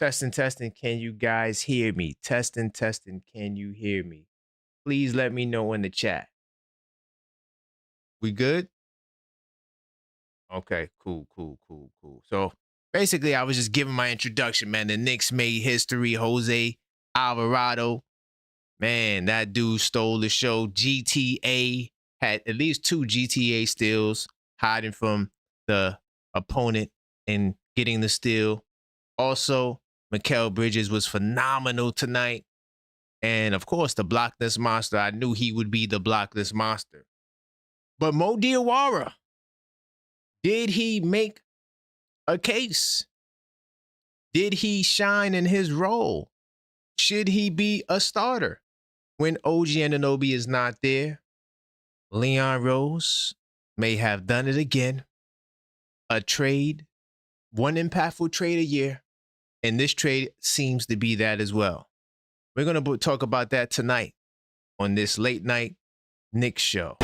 Testing, testing. Can you guys hear me? Testing, testing. Can you hear me? Please let me know in the chat. We good? Okay, cool. So basically, I was just giving my introduction, man. The Knicks made history. Jose Alvarado, man, that dude stole the show. GTA had at least 2 GTA steals, hiding from the opponent and getting the steal. Also, Mikal Bridges was phenomenal tonight. And of course, the blockless monster. I knew he would be the blockless monster. But Mo Diawara, did he make a case? Did he shine in his role? Should he be a starter when OG Anunoby is not there? Leon Rose may have done it again. A trade, one impactful trade a year. And this trade seems to be that as well. We're going to talk about that tonight on this late night Knicks show.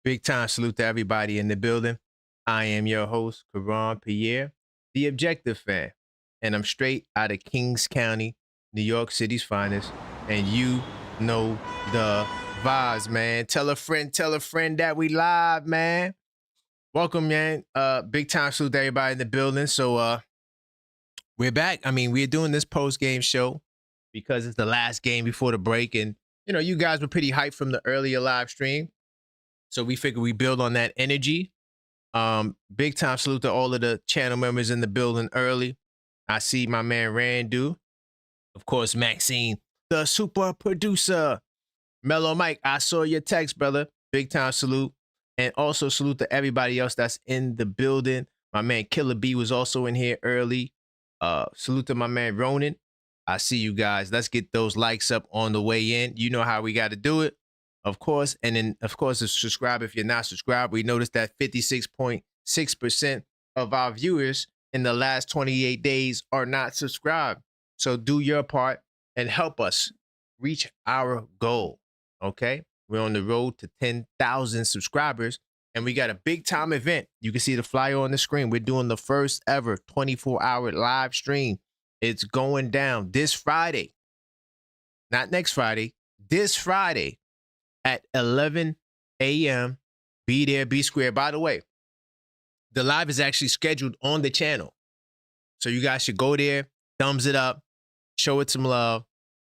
Big time salute to everybody in the building. I am your host, Karan Pierre, the Objective Fan, and I'm straight out of Kings County, New York City's finest, and you know the vibes, man. Tell a friend that we live, man. Welcome, man. Big time salute to everybody in the building. So we're back. I mean, we're doing this post-game show because it's the last game before the break, and you know, you guys were pretty hyped from the earlier live stream. So we figured we build on that energy. Big time salute to all of the channel members in the building early. I see my man Randu. Of course, Maxine, the super producer. Mellow Mike, I saw your text, brother. Big time salute. And also salute to everybody else that's in the building. My man Killer B was also in here early. Salute to my man Ronan. I see you guys. Let's get those likes up on the way in. You know how we got to do it. Of course, and then, of course, subscribe if you're not subscribed. We noticed that 56.6% of our viewers in the last 28 days are not subscribed. So do your part and help us reach our goal, okay? We're on the road to 10,000 subscribers, and we got a big-time event. You can see the flyer on the screen. We're doing the first ever 24-hour live stream. It's going down this Friday. Not next Friday, this Friday. At 11 a.m. Be there, be square. By the way, the live is actually scheduled on the channel. So you guys should go there, thumbs it up, show it some love.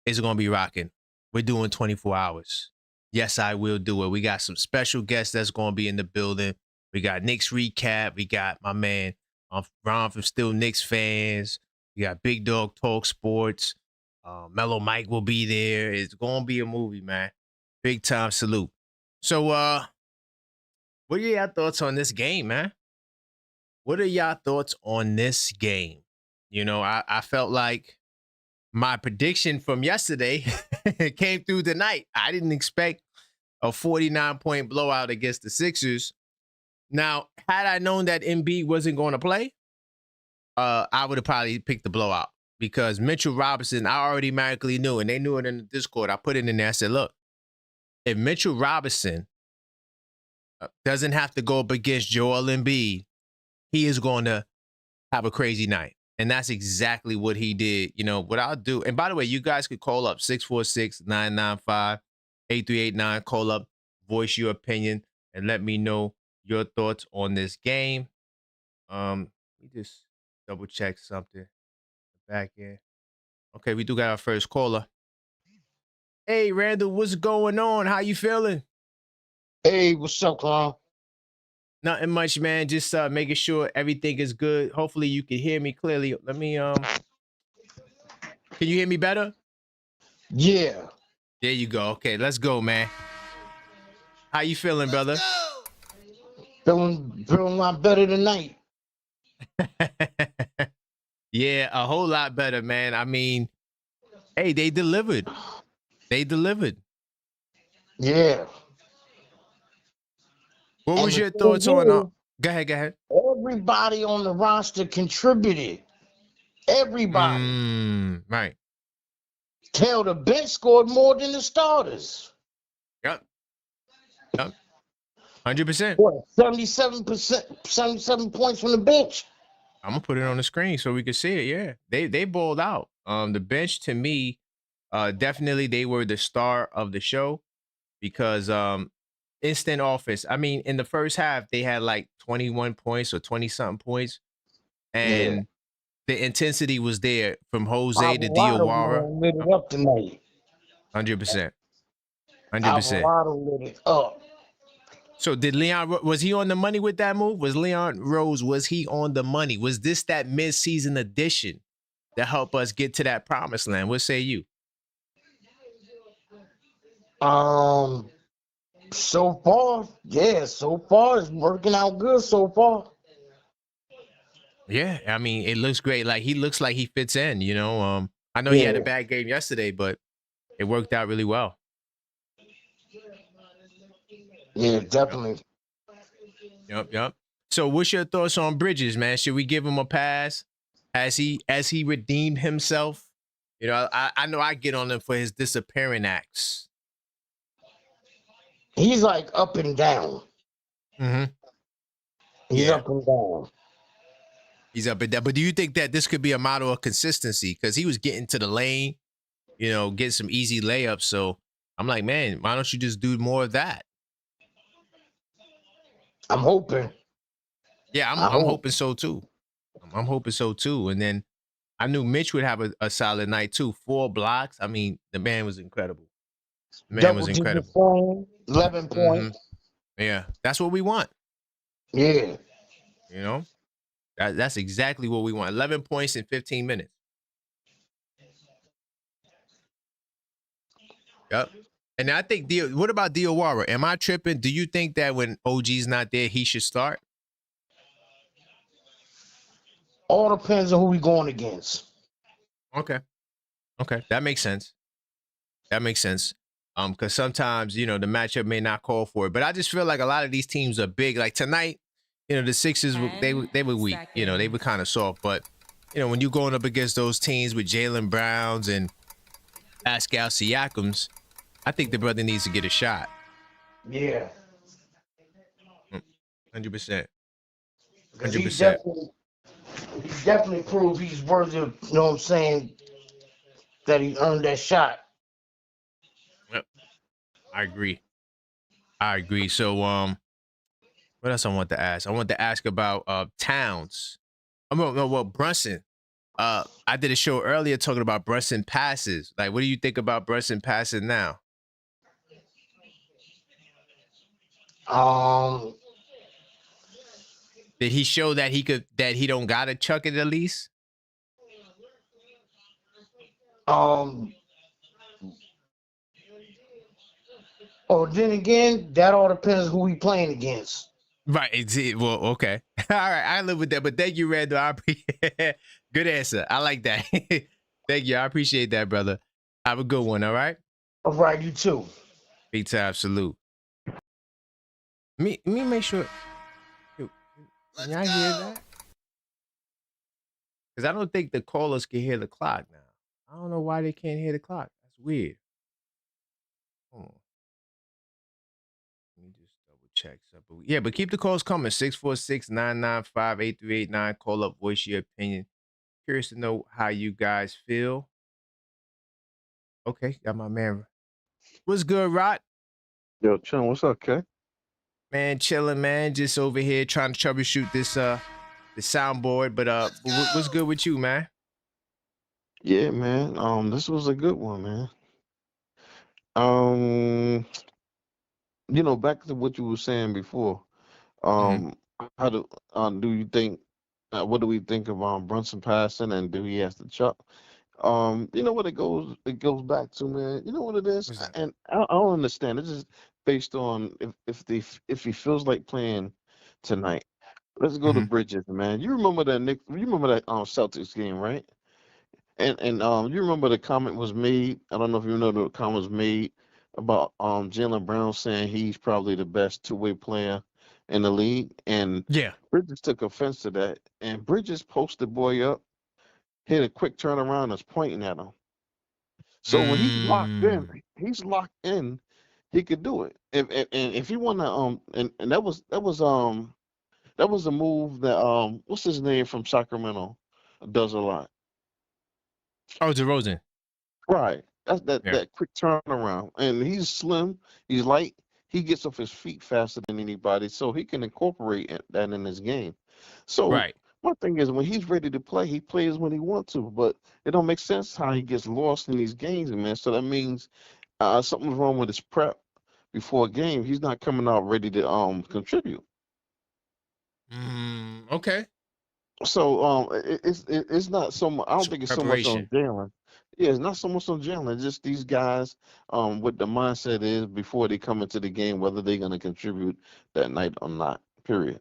It's going to be rocking. We're doing 24 hours. Yes, I will do it. We got some special guests that's going to be in the building. We got Knicks recap. We got my man Ron from Still Knicks Fans. We got Big Dog Talk Sports. Mellow Mike will be there. It's going to be a movie, man. Big time salute. So, what are y'all thoughts on this game, man? What are y'all thoughts on this game? You know, I felt like my prediction from yesterday came through tonight. I didn't expect a 49-point blowout against the Sixers. Now, had I known that Embiid wasn't going to play, I would have probably picked the blowout because Mitchell Robinson, I already magically knew, and they knew it in the Discord. I put it in there. I said, look, if Mitchell Robinson doesn't have to go up against Joel Embiid, he is going to have a crazy night. And that's exactly what he did. You know, what I'll do. And by the way, you guys could call up 646-995-8389. Call up, voice your opinion, and let me know your thoughts on this game. Let me just double check something. Back in. Okay, we do got our first caller. Hey, Randall, what's going on? How you feeling? Hey, what's up, Carl? Nothing much, man. Just making sure everything is good. Hopefully you can hear me clearly. Let me can you hear me better? Yeah. There you go. Okay, let's go, man. How you feeling, brother? Feeling a lot better tonight. Yeah, a whole lot better, man. I mean, hey, they delivered. They delivered. Yeah. What And was the your thing thoughts on? is, Go ahead. Go ahead. everybody on the roster contributed. Everybody. Right. Hell, the bench scored more than the starters. Yep. 100%. What? 77 points from the bench. I'm gonna put it on the screen so we can see it. Yeah, they balled out. The bench to me, definitely they were the star of the show because instant offense. I mean, in the first half they had like 21 points or 20 something points, Yeah. and the intensity was there from Jose to Alvarado Diawara. lit it up tonight. 100%. 100%. Alvarado lit it up. So did was he on the money with that move? Was Leon Rose, was he on the money? Was this that mid-season addition to help us get to that promised land? What say you? So far, yeah, so far it's working out good so far. Yeah, I mean, it looks great. Like he looks like he fits in, you know. I know he had a bad game yesterday, but it worked out really well. Yeah, definitely. Yep. So what's your thoughts on Bridges, man? Should we give him a pass? Has he redeemed himself? You know, I know I get on him for his disappearing acts. He's like up and down. Mm-hmm. He's up and down. He's up and down. But do you think that this could be a model of consistency? Because he was getting to the lane, you know, getting some easy layups. So I'm like, man, why don't you just do more of that? I'm hoping. Yeah, I'm hoping so too. I'm hoping so too. And then I knew Mitch would have a solid night too. 4 blocks. I mean, the man was incredible. The man was incredible. Phone, 11 points. Yeah, that's what we want. Yeah. You know, that's exactly what we want. 11 points in 15 minutes. Yep. And I think what about Diawara? Am I tripping? Do you think that when OG's not there, he should start? All depends on who we going against. Okay, that makes sense. Because sometimes the matchup may not call for it, but I just feel like a lot of these teams are big. Like tonight, the Sixers they were weak. They were kind of soft. But when you're going up against those teams with Jaylen Browns and Pascal Siakams, I think the brother needs to get a shot. Yeah. 100%. 100%. He definitely proved he's worthy of, you know what I'm saying, that he earned that shot. Yep. I agree. So, what else I want to ask? I want to ask about Towns. Brunson. I did a show earlier talking about Brunson passes. Like, what do you think about Brunson passing now? Did he show that he don't gotta chuck it at least? Then again, that all depends who we playing against. Right. Well, okay. All right. I live with that. But thank you, Randall. I appreciate good answer. I like that. Thank you. I appreciate that, brother. Have a good one. All right. All right. You too. Big time salute. Me make sure. Can y'all hear that? Because I don't think the callers can hear the clock now. I don't know why they can't hear the clock. That's weird. Hold on. Let me just double check something. Yeah, but keep the calls coming. 646-995-8389. Call up, voice your opinion. Curious to know how you guys feel. Okay, got my man. What's good, Rod? Yo, chillin', what's up, Kay? Man, chilling, man. Just over here trying to troubleshoot this the soundboard. But what's good with you, man? Yeah, man. This was a good one, man. Um, back to what you were saying before. Mhm. How do you think? What do we think of Brunson passing, and do he has to chuck? You know what it goes back to, man. You know what it is, What's that? and I don't understand. It's just based on if he feels like playing tonight. Let's go to Mhm. Bridges, man. You remember that Celtics game, right? And you remember the comment was made. I don't know if you know the comment was made about Jaylen Brown saying he's probably the best two-way player in the league, and Yeah. Bridges took offense to that, and Bridges posted boy up, hit a quick turnaround, and is pointing at him. So when Mm. he's locked in, he could do it. If he wanna and that was a move that what's his name from Sacramento does a lot. Oh, DeRozan. Right. That's Yeah. that quick turnaround. And he's slim, he's light, he gets off his feet faster than anybody, so he can incorporate that in his game. So Right. my thing is when he's ready to play, he plays when he wants to, but it don't make sense how he gets lost in these games, man. So that means something's wrong with his prep before a game. He's not coming out ready to contribute. Okay. So it's not so much. I don't So think it's so much on preparation. Jalen. Yeah, it's not so much on Jalen. Just these guys, what the mindset is before they come into the game, whether they're going to contribute that night or not. Period.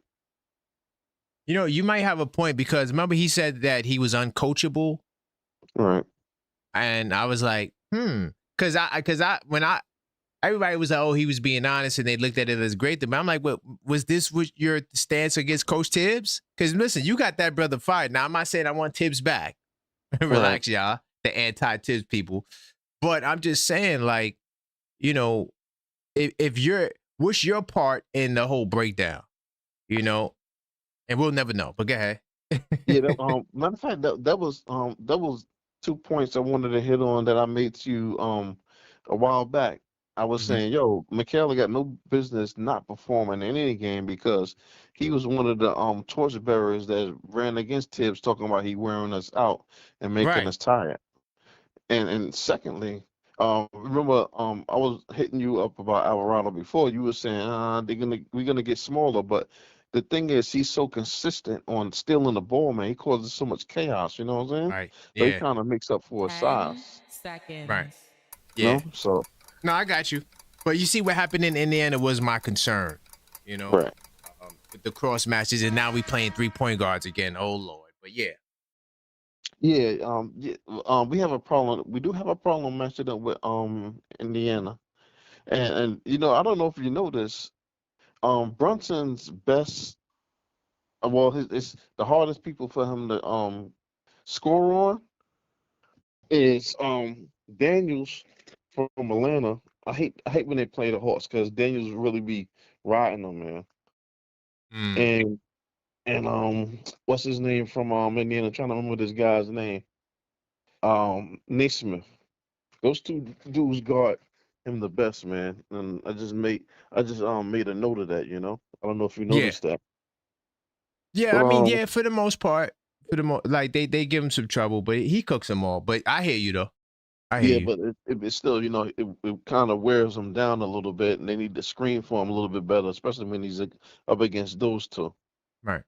You know, you might have a point because remember he said that he was uncoachable, Right. and I was like, because when everybody was like, oh, he was being honest, and they looked at it as great. But I'm like, what was this? Was your stance against Coach Tibbs? Because listen, you got that brother fired. Now I'm not saying I want Tibbs back. Right. Relax, y'all, the anti-Tibbs people. But I'm just saying, like, you know, if you're, what's your part in the whole breakdown? You know, and we'll never know. But go ahead. Yeah. Matter of fact, that was 2 points I wanted to hit on that I made to you a while back. I was Mhm. saying, yo, Michaela got no business not performing in any game because he was one of the torchbearers that ran against Tibbs, talking about he wearing us out and making Right. us tired. And secondly, remember I was hitting you up about Alvarado before. You were saying we're gonna get smaller, but the thing is he's so consistent on stealing the ball, man. He causes so much chaos, you know what I'm saying? Right. So he Yeah. kind of makes up for his 10 size, Right. seconds. you Yeah. know? So No, I got you. But you see what happened in Indiana was my concern, you know, right. with the cross matches, and now we playing 3-point guards again. Oh Lord. But yeah. We have a problem. We do have a problem matching up with Indiana. And you know, I don't know if you know this. Brunson's best well, it's the hardest people for him to score on is Daniels from Atlanta. I hate when they play the Hawks because Daniels really be riding them, man. Mm. And what's his name from Indiana? I'm trying to remember this guy's name. Naismith. Those two dudes guard him the best, man. And I just made a note of that. You know, I don't know if you Yeah. noticed that, Yeah. but I mean, yeah. For the most part, like they give him some trouble, but he cooks them all. But I hear you though. I hear yeah, you. but it's still, you know, it kind of wears him down a little bit, and they need to screen for him a little bit better, especially when he's up against those two. Right.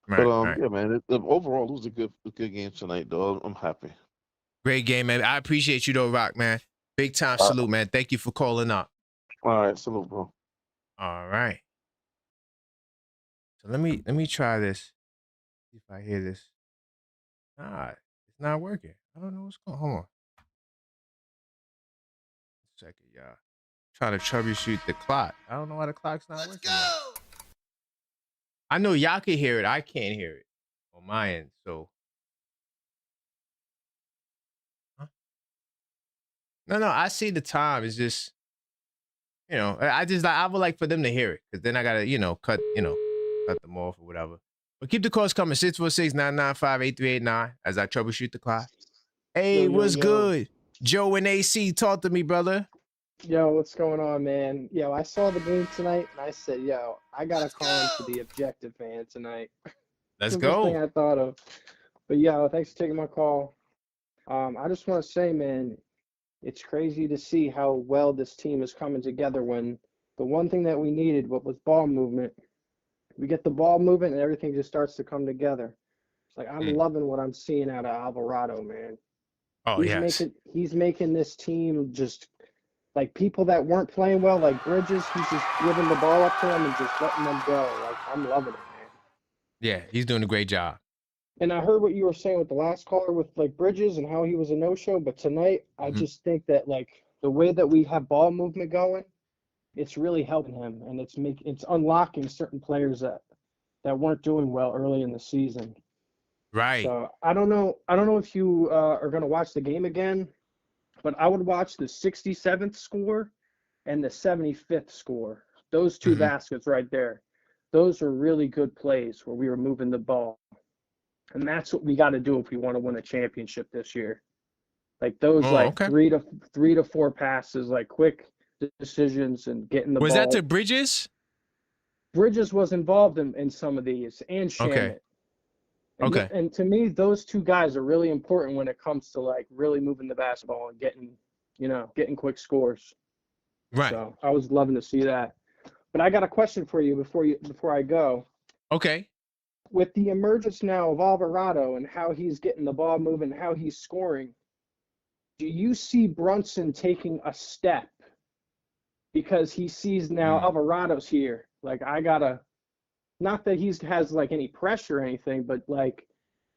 But Right. Right. yeah, man, overall it was a good game tonight, though. I'm happy. Great game, man. I appreciate you though, Rock, man. Big time Uh, salute, man. Thank you for calling up. all right, salute, bro. All right. So let me try this. See if I hear this. Nah, it's not working. I don't know what's going on. Hold on. A second, y'all. Trying to troubleshoot the clock. I don't know why the clock's not working. Go! I know y'all can hear it. I can't hear it on my end. So huh? No, I see the time. It's just, I would like for them to hear it because then I gotta, cut them off or whatever. But keep the calls coming 646-995-8389 as I troubleshoot the clock. Yo, Hey, yo, what's yo. good? Joe and AC, talk to me, brother. Yo, what's going on, man? Yo, I saw the game tonight and I said, yo, I gotta call into the Objective Fan tonight. Let's The first thing go. I thought of. But yo, thanks for taking my call. I just want to say, man, it's crazy to see how well this team is coming together when the one thing that we needed, what was ball movement, we get the ball movement and everything just starts to come together. It's like I'm Mm. loving what I'm seeing out of Alvarado, man. Oh, yes. He's making this team just like people that weren't playing well, like Bridges, he's just giving the ball up to them and just letting them go. Like I'm loving it, man. Yeah, he's doing a great job. And I heard what you were saying with the last caller with like Bridges and how he was a no-show, but tonight I Mhm. just think that like the way that we have ball movement going, it's really helping him, and it's unlocking certain players that weren't doing well early in the season. Right. So I don't know if you are going to watch the game again, but I would watch the 67th score and the 75th score. Those two baskets right there. Those are really good plays where we were moving the ball. And that's what we got to do if we want to win a championship this year. Like those okay. 3 to 4 passes, like quick decisions and getting the ball. Was that to Bridges? Bridges was involved in some of these, and Shamit. Okay. And to me, those two guys are really important when it comes to like really moving the basketball and getting quick scores. Right. So I was loving to see that. But I got a question for you before I go. Okay. With the emergence now of Alvarado and how he's getting the ball moving, how he's scoring, do you see Brunson taking a step because he sees now Alvarado's here? Like not that he has like any pressure or anything, but like,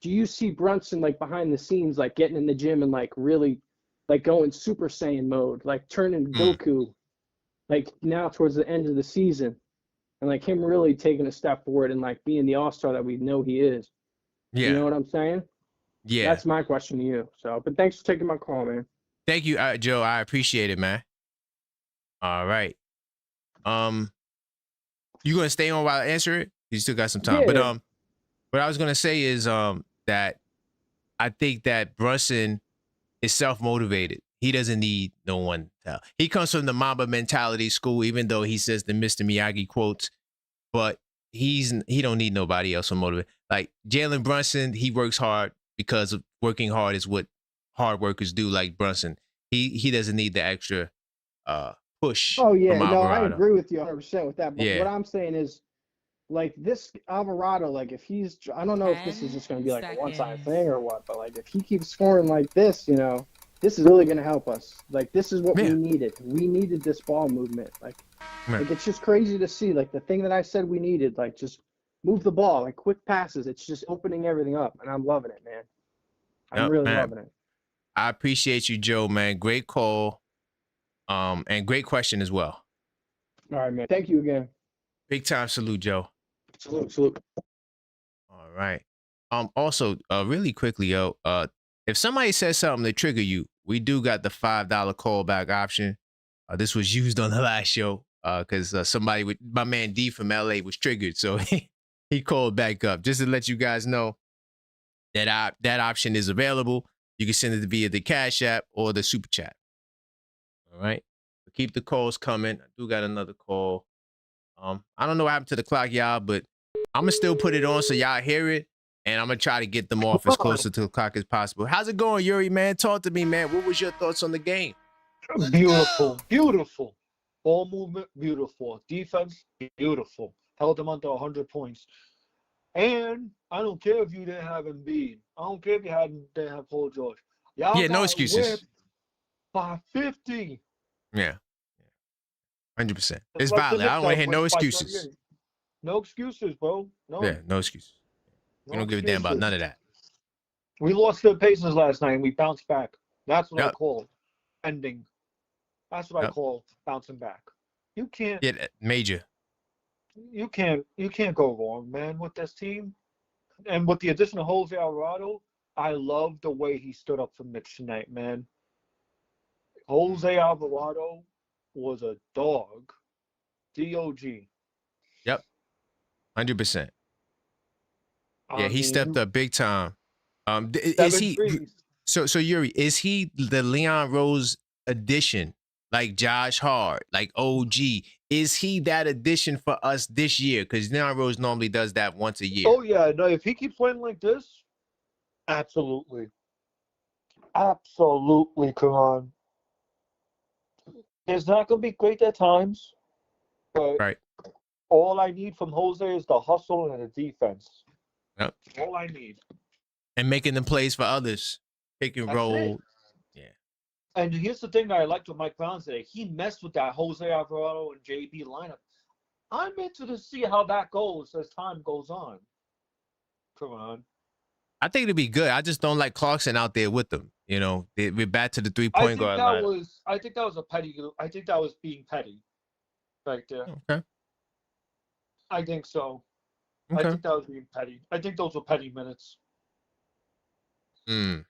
do you see Brunson like behind the scenes, like getting in the gym and like really like going Super Saiyan mode, like turning Goku, like now towards the end of the season, and like him really taking a step forward and like being the all-star that we know he is? Yeah. You know what I'm saying? Yeah. That's my question to you. So, but thanks for taking my call, man. Thank you, Joe. I appreciate it, man. All right. You gonna stay on while I answer it? You still got some time. Yeah. But what I was gonna say is that I think that Brunson is self-motivated. He doesn't need no one to tell. He comes from the Mamba mentality school, even though he says the Mr. Miyagi quotes, but he don't need nobody else to motivate. Like Jalen Brunson, he works hard because of working hard is what hard workers do, like Brunson. He doesn't need the extra push. Oh yeah, from no, Alvarado. I agree with you 100% with that. But Yeah. what I'm saying is, like this Alvarado, like if I don't know if this is just going to be like a one-time thing or what, but like if he keeps scoring like this, this is really going to help us. Like this is what we needed. We needed this ball movement. Like it's just crazy to see. Like the thing that I said we needed, like just move the ball, like quick passes. It's just opening everything up, and I'm loving it, man. I'm really loving it. I appreciate you, Joe, man. Great call. And great question as well. All right, man. Thank you again. Big time salute, Joe. Salute. All right. Also, really quickly, yo, if somebody says something to trigger you, we do got the $5 callback option. This was used on the last show because my man D from LA was triggered, so he called back up just to let you guys know that that option is available. You can send it via the Cash App or the Super Chat. All right. So keep the calls coming. I do got another call. I don't know what happened to the clock, y'all, but I'm gonna still put it on so y'all hear it, and I'm gonna try to get them off as closer to the clock as possible. How's it going, Yuri, man? Talk to me, man. What was your thoughts on the game? Beautiful. Ball movement, beautiful. Defense, beautiful. Held them under 100 points. And I don't care if you didn't have Embiid. I don't care if you didn't have Paul George. Y'all no excuses. By 50. Yeah. 100%. It's valid. I don't want to hear no excuses. No excuses, bro. No. Yeah, no excuses. We don't give a damn about none of that. We lost to the Pacers last night and we bounced back. That's what I call ending. That's what I call bouncing back. You can't. Yeah, major. You can't go wrong, man, with this team. And with the addition of Jose Alvarado, I love the way he stood up for Mitch tonight, man. Jose Alvarado was a dog. D-O-G. Yep. 100%. Yeah, he stepped up big time. Is he? So Yuri, is he the Leon Rose addition, like Josh Hart, like OG? Is he that addition for us this year? Because Leon Rose normally does that once a year. Oh yeah, no. If he keeps playing like this, absolutely, come on. It's not gonna be great at times, but all I need from Jose is the hustle and the defense. Yep. All I need. And making them plays for others. Pick and roll. Yeah. And here's the thing that I liked with Mike Brown today. He messed with that Jose Alvarado and JB lineup. I'm interested to see how that goes as time goes on. Come on. I think it'd be good. I just don't like Clarkson out there with them. We're back to the 3-point guard line. I think that was being petty. right there. Okay. I think so. I Okay. think that was being petty. I think those were petty minutes. Mm.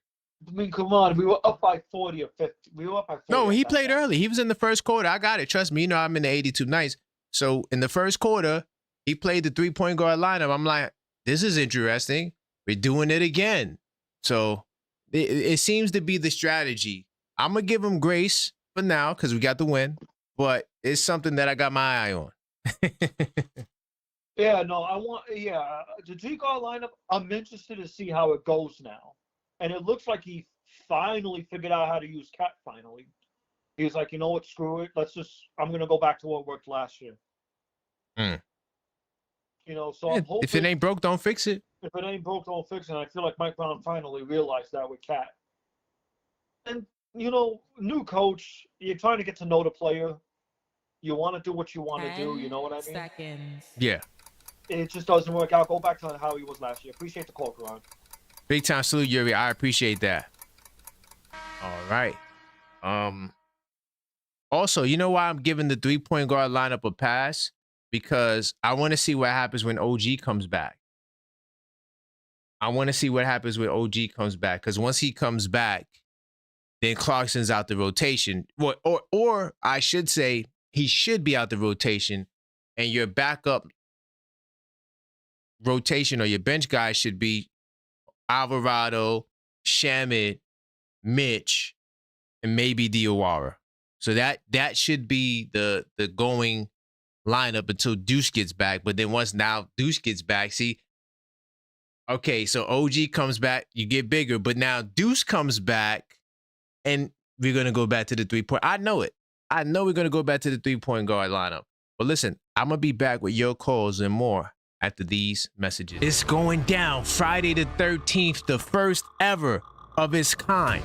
I mean, come on. We were up by 40 or 50. We were up by 40. No, he at that played point. early. He was in the first quarter. I got it. Trust me. You know, I'm in the 82 Knights. So in the first quarter, he played the 3-point guard lineup. I'm like, this is interesting. We're doing it again. So it seems to be the strategy. I'm going to give him grace for now because we got the win. But it's something that I got my eye on. Yeah, no, the G-guard lineup, I'm interested to see how it goes now. And it looks like he finally figured out how to use Cat finally. He's like, you know what, screw it. I'm going to go back to what worked last year. Mm. You know, so I'm hoping. If it ain't broke, don't fix it. If it ain't broke, don't fix it. And I feel like Mike Brown finally realized that with Cat. And, you know, new coach, you're trying to get to know the player. You want to do what you want to do. You know what I mean? Seconds. Yeah. It just doesn't work out. Go back to how he was last year. Appreciate the call, Karan. Big time salute, Yuri. I appreciate that. All right. Also, you know why I'm giving the 3-point guard lineup a pass? Because I want to see what happens when OG comes back. I want to see what happens when OG comes back. Because once he comes back, then Clarkson's out the rotation. Or I should say he should be out the rotation, and your backup rotation or your bench guys should be Alvarado, Shamit, Mitch, and maybe Diawara. So that should be the going lineup until Deuce gets back. But then once now Deuce gets back, see, okay, so OG comes back, you get bigger, but now Deuce comes back, and we're gonna go back to the 3-point. I know it. I know we're gonna go back to the 3-point guard lineup. But listen, I'm gonna be back with your calls and more after these messages. It's going down Friday the 13th, the first ever of its kind.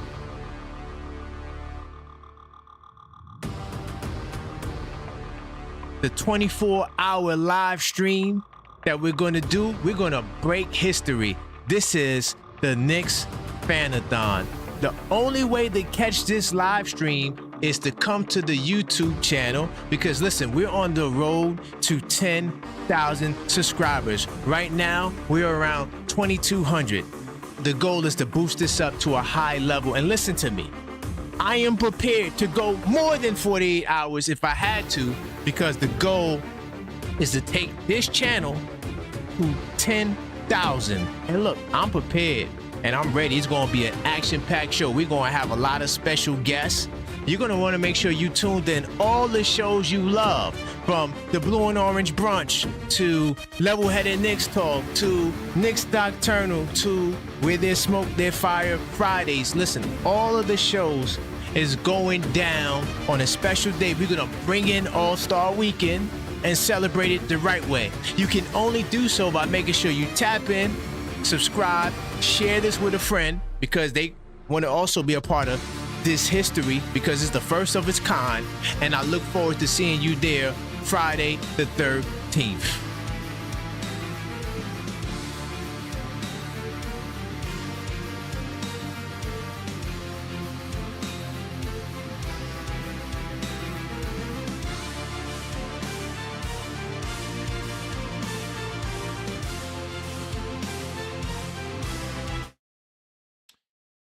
The 24-hour live stream that we're going to do, we're going to break history. This is the Knicks Fanathon. The only way to catch this live stream is to come to the YouTube channel because, listen, we're on the road to 10,000 subscribers. Right now, we're around 2,200. The goal is to boost this up to a high level. And listen to me. I am prepared to go more than 48 hours if I had to, because the goal is to take this channel to 10,000. And look, I'm prepared and I'm ready. It's going to be an action-packed show. We're going to have a lot of special guests. You're going to want to make sure you tuned in all the shows you love, from the Blue and Orange Brunch to Level-Headed Knicks Talk to Knicks Nocturnal to Where There's Smoke, There's Fire Fridays. Listen, all of the shows is going down on a special day. We're going to bring in All-Star Weekend and celebrate it the right way. You can only do so by making sure you tap in, subscribe, share this with a friend, because they want to also be a part of this history, because it's the first of its kind. And I look forward to seeing you there Friday the 13th.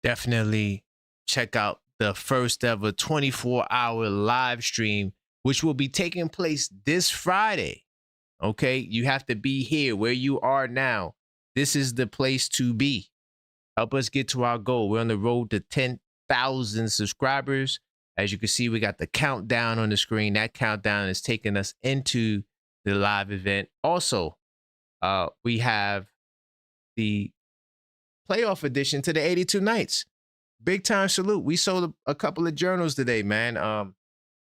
Definitely check out the first ever 24-hour live stream, which will be taking place this Friday. Okay, you have to be here where you are now. This is the place to be. Help us get to our goal. We're on the road to 10,000 subscribers. As you can see, we got the countdown on the screen. That countdown is taking us into the live event. Also, we have the playoff edition to the 82 Nights. Big time salute. We sold a couple of journals today, man. To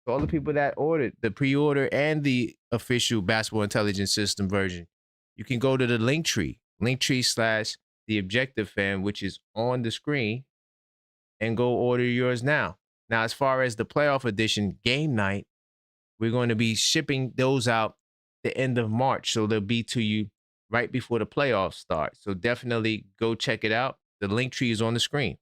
all the people that ordered the pre-order and the official Basketball Intelligence System version, you can go to the Linktree /TheObjectiveFan, which is on the screen, and go order yours now. Now, as far as the playoff edition game night, we're going to be shipping those out the end of March, so they'll be to you right before the playoffs start. So definitely go check it out. The Linktree is on the screen.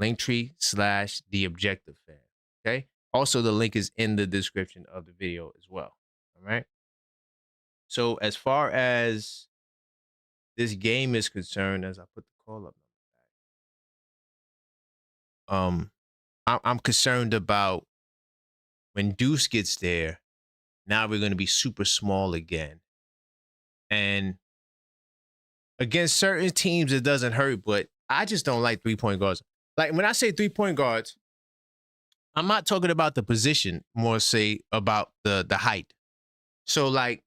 Linktree /TheObjectiveFan. Okay. Also, the link is in the description of the video as well. All right. So as far as this game is concerned, as I put the call up, I'm concerned about when Deuce gets there. Now we're going to be super small again, and against certain teams it doesn't hurt, but I just don't like 3-point guards. Like when I say 3-point guards, I'm not talking about the position, more say about the height. So like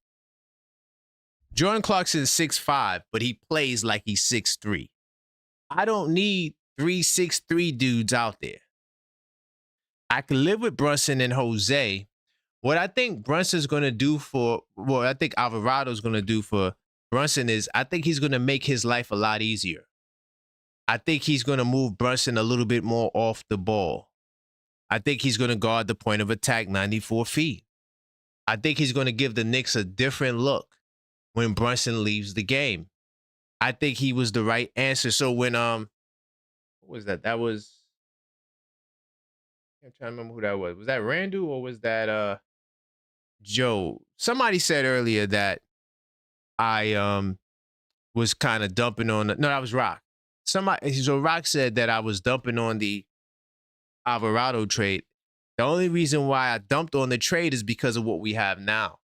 Jordan Clarkson's 6'5", but he plays like he's 6'3". I don't need 3'6'3" dudes out there. I can live with Brunson and Jose. What I think Brunson's going to do for, what I think Alvarado's going to do for Brunson is, I think he's going to make his life a lot easier. I think he's going to move Brunson a little bit more off the ball. I think he's going to guard the point of attack 94 feet. I think he's going to give the Knicks a different look when Brunson leaves the game. I think he was the right answer. So when what was that? That was, I'm trying to remember who that was. Was that Randall or was that Joe? Somebody said earlier that I was kind of dumping on no, that was Rock. So Rock said that I was dumping on the Alvarado trade. The only reason why I dumped on the trade is because of what we have now.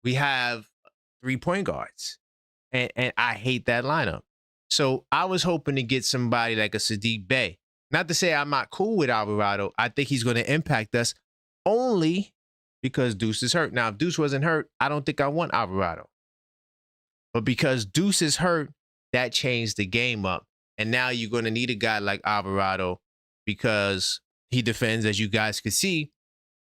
We have 3-point guards, and I hate that lineup. So I was hoping to get somebody like a Sadiq Bey. Not to say I'm not cool with Alvarado. I think he's going to impact us only because Deuce is hurt. Now, if Deuce wasn't hurt, I don't think I want Alvarado. But because Deuce is hurt, that changed the game up. And now you're going to need a guy like Alvarado because he defends, as you guys can see,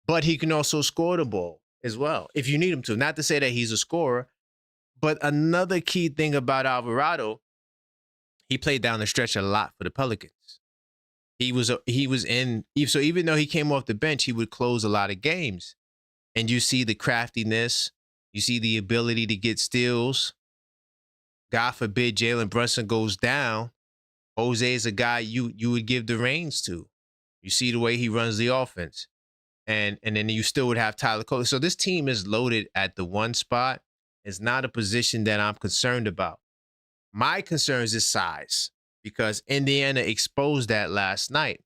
but he can also score the ball as well if you need him to. Not to say that he's a scorer, but another key thing about Alvarado, he played down the stretch a lot for the Pelicans. He was in, so even though he came off the bench, he would close a lot of games. And you see the craftiness, you see the ability to get steals. God forbid Jalen Brunson goes down, Jose is a guy you would give the reins to. You see the way he runs the offense. And then you still would have Tyler Cole. So this team is loaded at the one spot. It's not a position that I'm concerned about. My concerns is size because Indiana exposed that last night.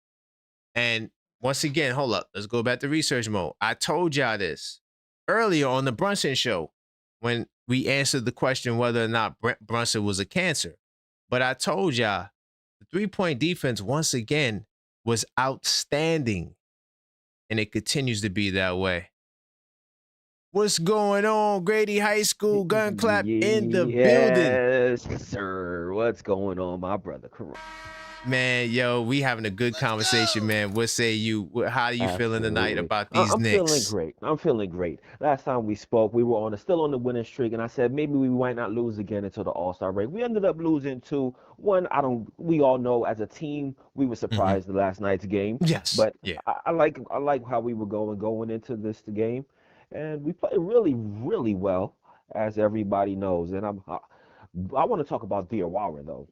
And once again, hold up. Let's go back to research mode. I told y'all this earlier on the Brunson show when we answered the question whether or not Brunson was a cancer. But I told y'all the 3-point defense, once again, was outstanding. And it continues to be that way. What's going on, Grady High School? Gun clap in the building. Yes, sir. What's going on, my brother? Man, yo, we having a good conversation, man. What say you? How are you feeling tonight about these I'm Knicks? feeling great. I'm feeling great. Last time we spoke, we were still on the winning streak, and I said maybe we might not lose again until the All-Star break. We ended up losing 2-1. We all know as a team we were surprised the last night's game. Yes. But yeah. I like how we were going into this game, and we played really, really well, as everybody knows. And I want to talk about Diawara though.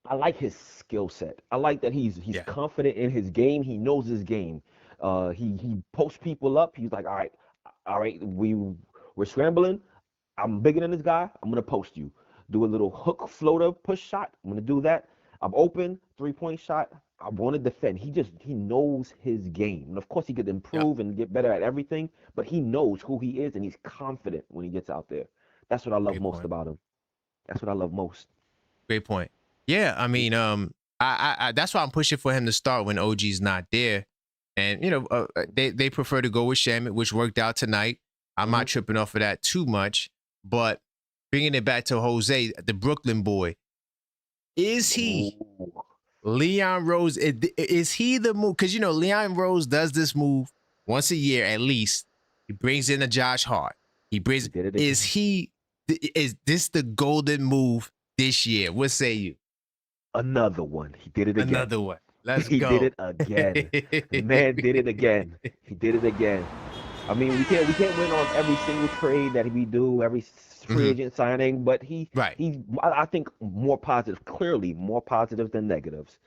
I like his skill set. I like that he's confident in his game. He knows his game. He posts people up. He's like, all right, we're scrambling. I'm bigger than this guy. I'm gonna post you. Do a little hook floater push shot. I'm gonna do that. I'm open, 3-point shot. I want to defend. He knows his game. And of course he could improve and get better at everything, but he knows who he is and he's confident when he gets out there. That's what I love most about him. That's what I love most. Great point. Yeah, I mean, I that's why I'm pushing for him to start when OG's not there, and they prefer to go with Shamet, which worked out tonight. I'm not tripping off of that too much, but bringing it back to Jose, the Brooklyn boy, is he Leon Rose? Is he the move? Because Leon Rose does this move once a year at least. He brings in a Josh Hart. Is this the golden move this year? What say you? Another one. He did it again. Another one. Let's he go. He did it again. The man did it again. He did it again. I mean, we can't win on every single trade that we do, every free agent signing, but he's I think more positive, clearly more positive than negatives.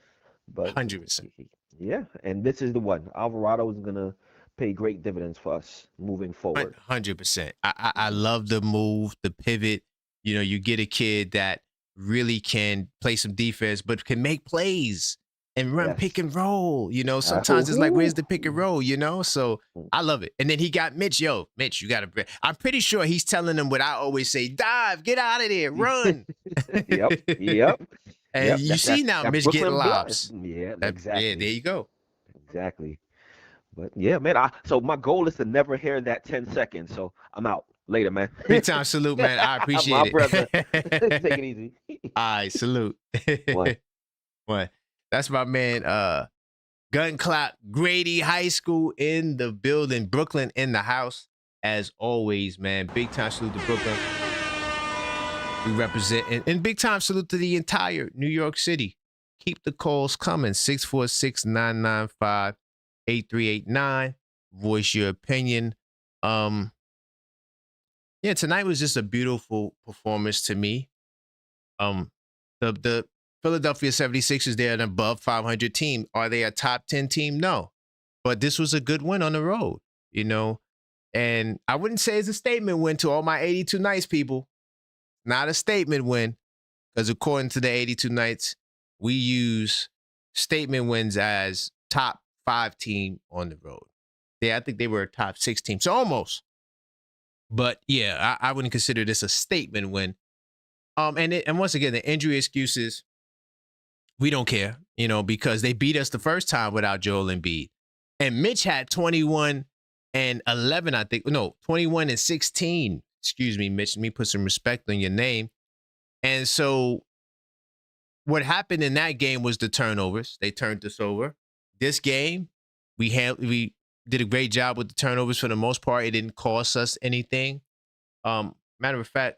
But 100%. Yeah, and this is the one. Alvarado is gonna pay great dividends for us moving forward. 100%. I love the move, the pivot. You know, you get a kid that really can play some defense, but can make plays and run pick Yes. and roll. You know, sometimes it's like, where's the pick and Woo-hoo. roll? You know, so I love it. And then he got Mitch. Yo, Mitch, you got to. I'm pretty sure he's telling them what I always say: dive, get out of there, run. Yep. Yep. And Yep. you see now, That Mitch getting Brooklyn blood. lobs. Yeah, Yeah, exactly. there you go. Exactly. But yeah, man. So my goal is to never hear that 10 seconds. So I'm out. Later, man. Big time salute, man. I appreciate My it. brother. Take it easy. All right, salute. One. One. That's my man, Gun Clap Grady High School in the building. Brooklyn in the house. As always, man. Big time salute to Brooklyn. We represent. And big time salute to the entire New York City. Keep the calls coming. 646-995-8389. Voice your opinion. Yeah, tonight was just a beautiful performance to me. The Philadelphia 76ers, they're an above 500 team. Are they a top 10 team? No. But this was a good win on the road, you know. And I wouldn't say it's a statement win to all my 82 Nights people. Not a statement win, because according to the 82 Nights, we use statement wins as top 5 team on the road. Yeah, I think they were a top 6 team. So almost. But yeah, I wouldn't consider this a statement win. And once again, the injury excuses, we don't care, you know, because they beat us the first time without Joel Embiid. And Mitch had 21 and 11, I think. No, 21 and 16. Excuse me, Mitch. Let me put some respect on your name. And so what happened in that game was the turnovers. They turned us over. This game, we did a great job with the turnovers for the most part. It didn't cost us anything. Matter of fact,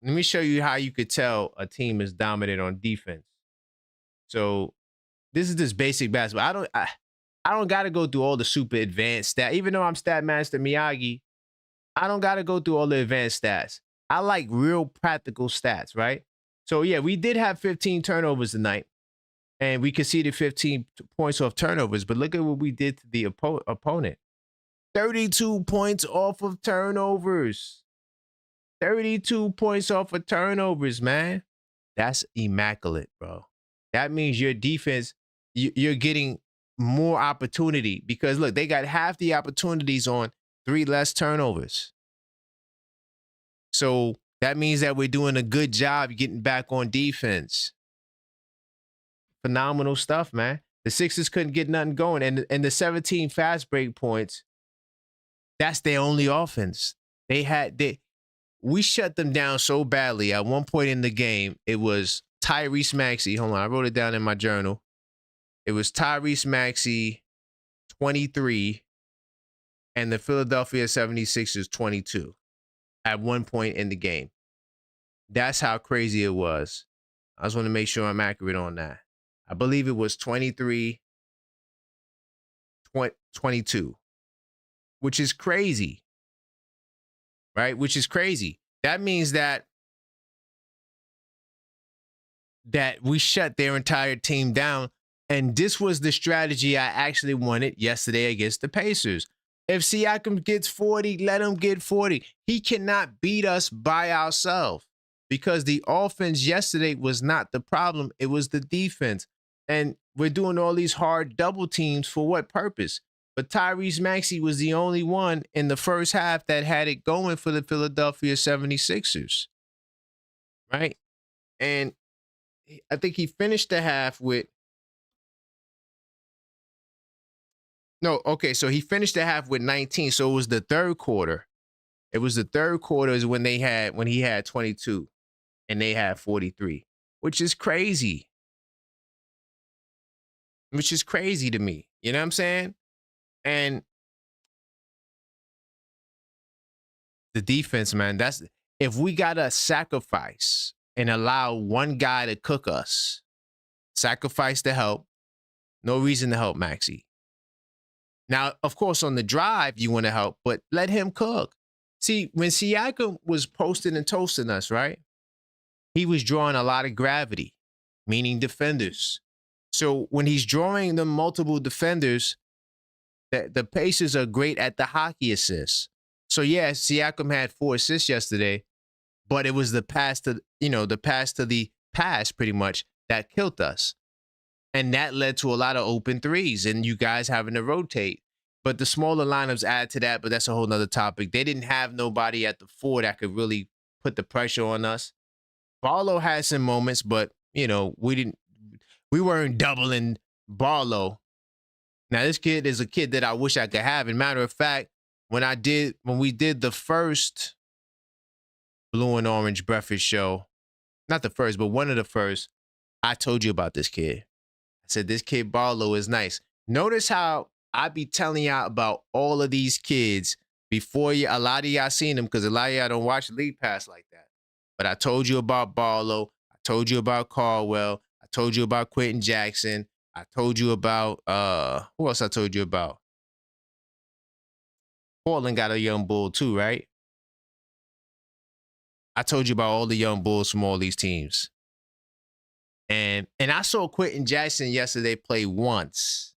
let me show you how you could tell a team is dominant on defense. So this is just basic basketball. I don't got to go through all the super advanced stats. Even though I'm stat master Miyagi, I don't got to go through all the advanced stats. I like real practical stats, right? So yeah, we did have 15 turnovers tonight, and we conceded 15 points off turnovers. But look at what we did to the opponent. 32 points off of turnovers. 32 points off of turnovers, man. That's immaculate, bro. That means your defense, you're getting more opportunity, because look, they got half the opportunities on 3 less turnovers. So that means that we're doing a good job getting back on defense. Phenomenal stuff, man. The Sixers couldn't get nothing going. And the 17 fast break points, that's their only offense. We shut them down so badly. At one point in the game, it was Tyrese Maxey. Hold on, I wrote it down in my journal. It was Tyrese Maxey, 23, and the Philadelphia 76ers, 22, at one point in the game. That's how crazy it was. I just want to make sure I'm accurate on that. I believe it was 23, 22, which is crazy. Right? Which is crazy. That means that we shut their entire team down. And this was the strategy I actually wanted yesterday against the Pacers. If Siakam gets 40, let him get 40. He cannot beat us by ourselves, because the offense yesterday was not the problem. It was the defense. And we're doing all these hard double teams for what purpose? But Tyrese Maxey was the only one in the first half that had it going for the Philadelphia 76ers. Right? And I think he finished the half with... No, okay, so he finished the half with 19. So it was the third quarter. It was the third quarter is when he had 22 and they had 43, which is crazy. Which is crazy to me. You know what I'm saying? And the defense, man, that's... If we got to sacrifice and allow one guy to cook us, sacrifice to help, no reason to help Maxey. Now, of course, on the drive, you want to help, but let him cook. See, when Siakam was posting and toasting us, right, he was drawing a lot of gravity, meaning defenders. So when he's drawing the multiple defenders, The Pacers are great at the hockey assists. So yeah, Siakam had 4 assists yesterday, but it was the pass to the pass pretty much that killed us. And that led to a lot of open threes and you guys having to rotate. But the smaller lineups add to that, but that's a whole nother topic. They didn't have nobody at the 4 that could really put the pressure on us. Barlow had some moments, but we weren't doubling Barlow. Now this kid is a kid that I wish I could have. And matter of fact, when we did the first Blue and Orange Breakfast show, not the first, but one of the first, I told you about this kid. I said, this kid Barlow is nice. Notice how I be telling y'all about all of these kids before a lot of y'all seen them, because a lot of y'all don't watch League Pass like that. But I told you about Barlow. I told you about Caldwell. I told you about Quentin Jackson. I told you about, who else I told you about? Portland got a young bull too, right? I told you about all the young bulls from all these teams. And I saw Quentin Jackson yesterday play once.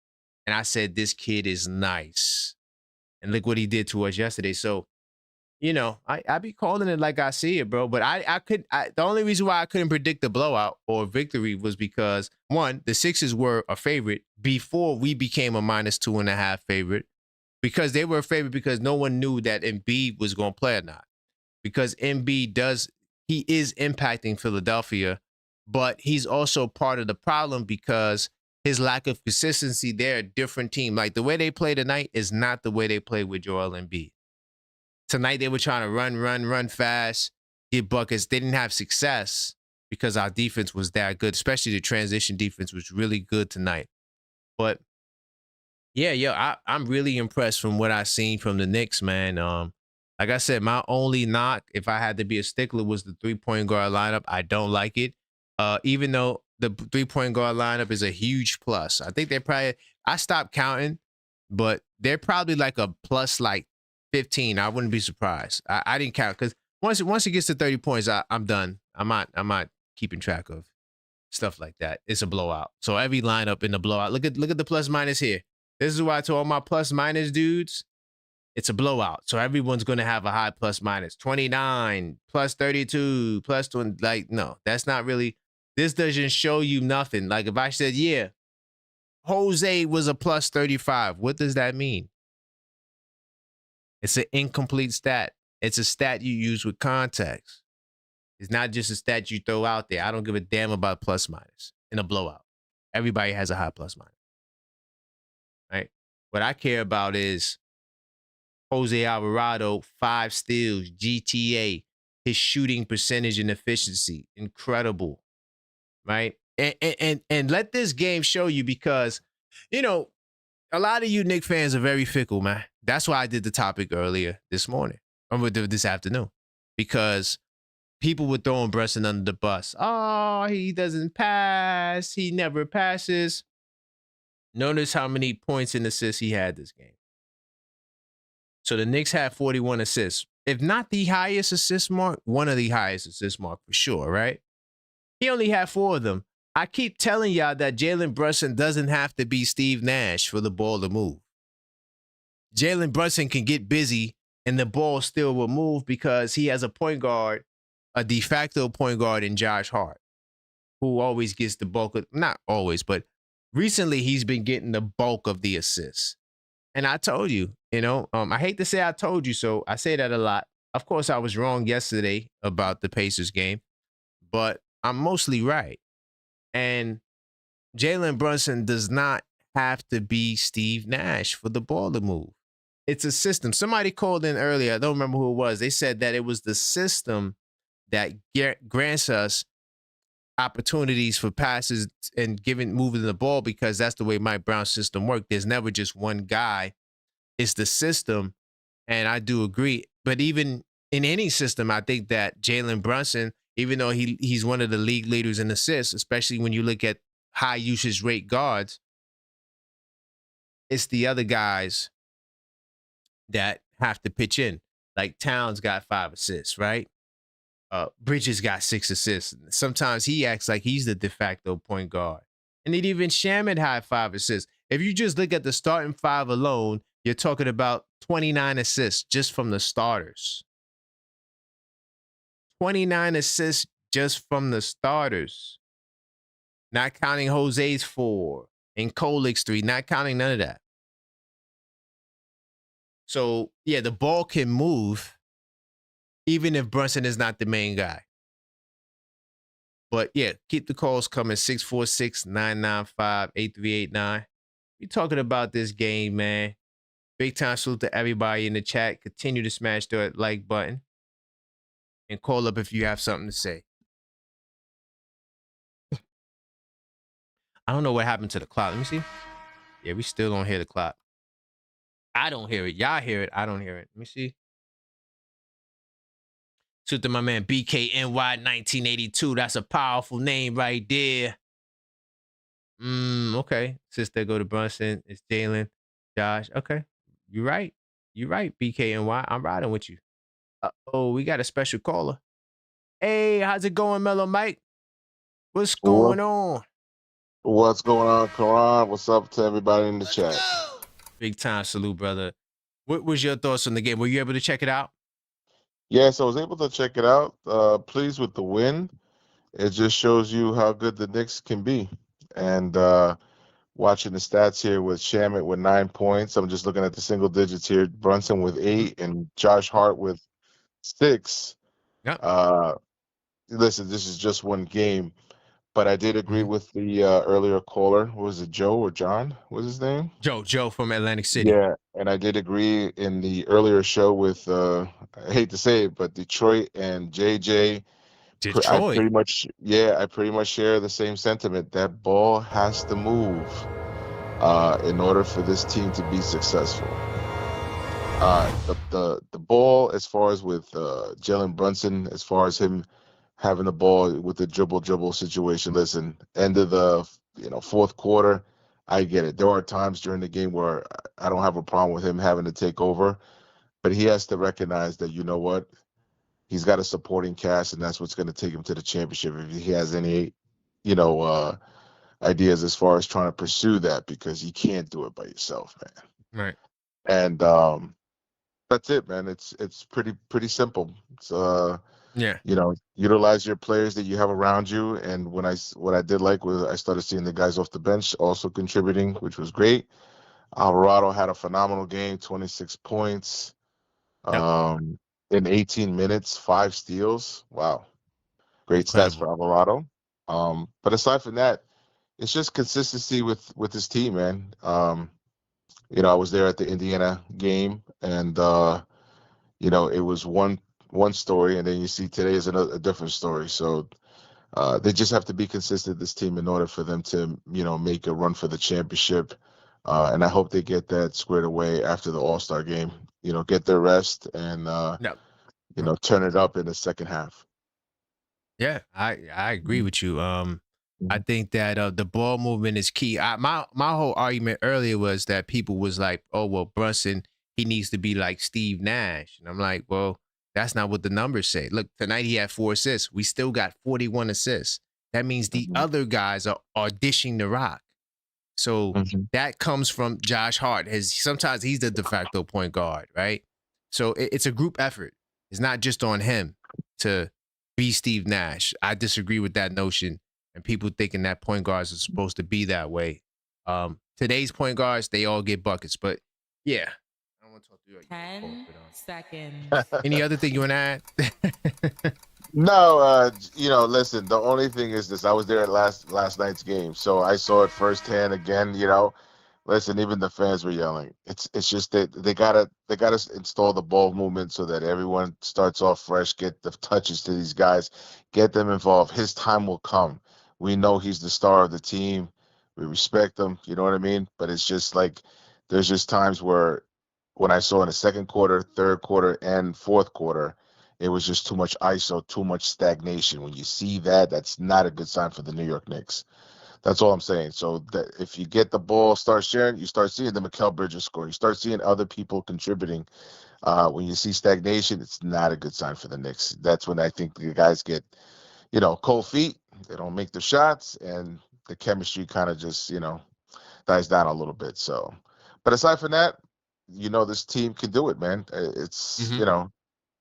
And I said, this kid is nice. And look what he did to us yesterday. So, I be calling it like I see it, bro. But the only reason why I couldn't predict the blowout or victory was because, one, the Sixers were a favorite before we became a -2.5 favorite. Because they were a favorite because no one knew that Embiid was going to play or not. Because Embiid he is impacting Philadelphia, but he's also part of the problem because his lack of consistency, they're a different team. Like the way they play tonight is not the way they play with Joel Embiid. Tonight they were trying to run fast, get buckets. They didn't have success because our defense was that good, especially the transition defense was really good tonight. But yeah, I'm really impressed from what I've seen from the Knicks, man. Like I said, my only knock, if I had to be a stickler, was the 3-point guard lineup. I don't like it. Even though the 3-point guard lineup is a huge plus. I think I stopped counting, but they're probably like a plus like 15. I wouldn't be surprised. I didn't count because once it gets to 30 points, I'm done. I'm not keeping track of stuff like that. It's a blowout. So every lineup in the blowout. Look at the plus minus here. This is why I told all my plus minus dudes, it's a blowout. So everyone's going to have a high plus minus. 29, plus 32, plus 20. Like, no, that's not really, this doesn't show you nothing. Like if I said, yeah, Jose was a plus 35. What does that mean? It's an incomplete stat. It's a stat you use with context. It's not just a stat you throw out there. I don't give a damn about plus minus in a blowout. Everybody has a high plus minus. Right? What I care about is Jose Alvarado, 5 steals, GTA, his shooting percentage and efficiency, incredible, right? And let this game show you because, a lot of you Knicks fans are very fickle, man. That's why I did the topic earlier this morning, or this afternoon, because people were throwing Brunson under the bus. Oh, he doesn't pass. He never passes. Notice how many points and assists he had this game. So the Knicks had 41 assists. If not the highest assist mark, one of the highest assist mark for sure, right? He only had 4 of them. I keep telling y'all that Jalen Brunson doesn't have to be Steve Nash for the ball to move. Jalen Brunson can get busy and the ball still will move because he has a point guard, a de facto point guard in Josh Hart, who always gets the bulk of, not always, but recently he's been getting the bulk of the assists. And I told you, I hate to say I told you so. I say that a lot. Of course, I was wrong yesterday about the Pacers game, but I'm mostly right. And Jalen Brunson does not have to be Steve Nash for the ball to move. It's a system. Somebody called in earlier. I don't remember who it was. They said that it was the system that grants us opportunities for passes and moving the ball because that's the way Mike Brown's system worked. There's never just one guy. It's the system. And I do agree. But even in any system, I think that Jalen Brunson, even though he's one of the league leaders in assists, especially when you look at high usage rate guards, it's the other guys that have to pitch in. Like Towns got 5 assists, right? Bridges got 6 assists. Sometimes he acts like he's the de facto point guard. And even Shaman had 5 assists. If you just look at the starting five alone, you're talking about 29 assists just from the starters. 29 assists just from the starters. Not counting Jose's 4 and Kolik's 3, not counting none of that. So, yeah, the ball can move even if Brunson is not the main guy. But, yeah, keep the calls coming, 646-995-8389. We're talking about this game, man. Big time salute to everybody in the chat. Continue to smash the like button and call up if you have something to say. I don't know what happened to the clock. Let me see. Yeah, we still don't hear the clock. I don't hear it. Y'all hear it. I don't hear it. Let me see. Salute to my man BKNY 1982. That's a powerful name right there. Okay. Sister go to Brunson. It's Jalen. Josh. Okay. You're right. You're right, BKNY. I'm riding with you. Oh, we got a special caller. Hey, how's it going, Mellow Mike? What's going on? What's going on, Karan? What's up to everybody in the chat? Big time salute, brother. What was your thoughts on the game? Were you able to check it out? Yes, I was able to check it out. Pleased with the win. It just shows you how good the Knicks can be. And watching the stats here with Shamit with 9 points. I'm just looking at the single digits here. Brunson with 8 and Josh Hart with 6. Yep. Listen, this is just one game, but I did agree with the earlier caller. What was it, Joe or John? What was his name? Joe from Atlantic City. Yeah, and I did agree in the earlier show with I hate to say it, but Detroit and JJ. I pretty much share the same sentiment. That ball has to move in order for this team to be successful. The ball, as far as with Jalen Brunson, as far as him having the ball with the dribble situation. Listen, end of the fourth quarter, I get it. There are times during the game where I don't have a problem with him having to take over, but he has to recognize that, you know what, he's got a supporting cast, and that's what's going to take him to the championship. If he has any, ideas as far as trying to pursue that, because you can't do it by yourself, man. Right. And that's it, man. It's pretty simple. It's utilize your players that you have around you. And what I did like was I started seeing the guys off the bench also contributing, which was great. Alvarado had a phenomenal game, 26 points, in 18 minutes, 5 steals. Wow, great stats for Alvarado. But aside from that, it's just consistency with this team, man. I was there at the Indiana game, and it was one story, and then you see today is a different story. So they just have to be consistent, this team, in order for them to make a run for the championship. And I hope they get that squared away after the All-Star game. Get their rest and turn it up in the second half. Yeah, I agree with you. I think that the ball movement is key. My whole argument earlier was that people was like, "Oh, well, Brunson, he needs to be like Steve Nash," and I'm like, "Well, that's not what the numbers say. Look, tonight he had 4 assists. We still got 41 assists. That means the other guys are dishing the rock. So that comes from Josh Hart. Sometimes he's the de facto point guard, right? So it's a group effort. It's not just on him to be Steve Nash. I disagree with that notion, and people thinking that point guards are supposed to be that way. Today's point guards, they all get buckets, but yeah. I don't want to talk to you. 10 seconds. Any other thing you want to add? No, listen, the only thing is this. I was there at last night's game, so I saw it firsthand again. Listen, even the fans were yelling. It's just that they gotta install the ball movement so that everyone starts off fresh, get the touches to these guys, get them involved. His time will come. We know he's the star of the team. We respect him, you know what I mean? But it's just like there's just times where when I saw in the second quarter, third quarter, and fourth quarter, it was just too much ISO, too much stagnation. When you see that, that's not a good sign for the New York Knicks. That's all I'm saying. So that if you get the ball, start sharing, you start seeing the Mikal Bridges score. You start seeing other people contributing. When you see stagnation, it's not a good sign for the Knicks. That's when I think the guys get, cold feet. They don't make the shots, and the chemistry kind of just, dies down a little bit. So, but aside from that, this team can do it, man. It's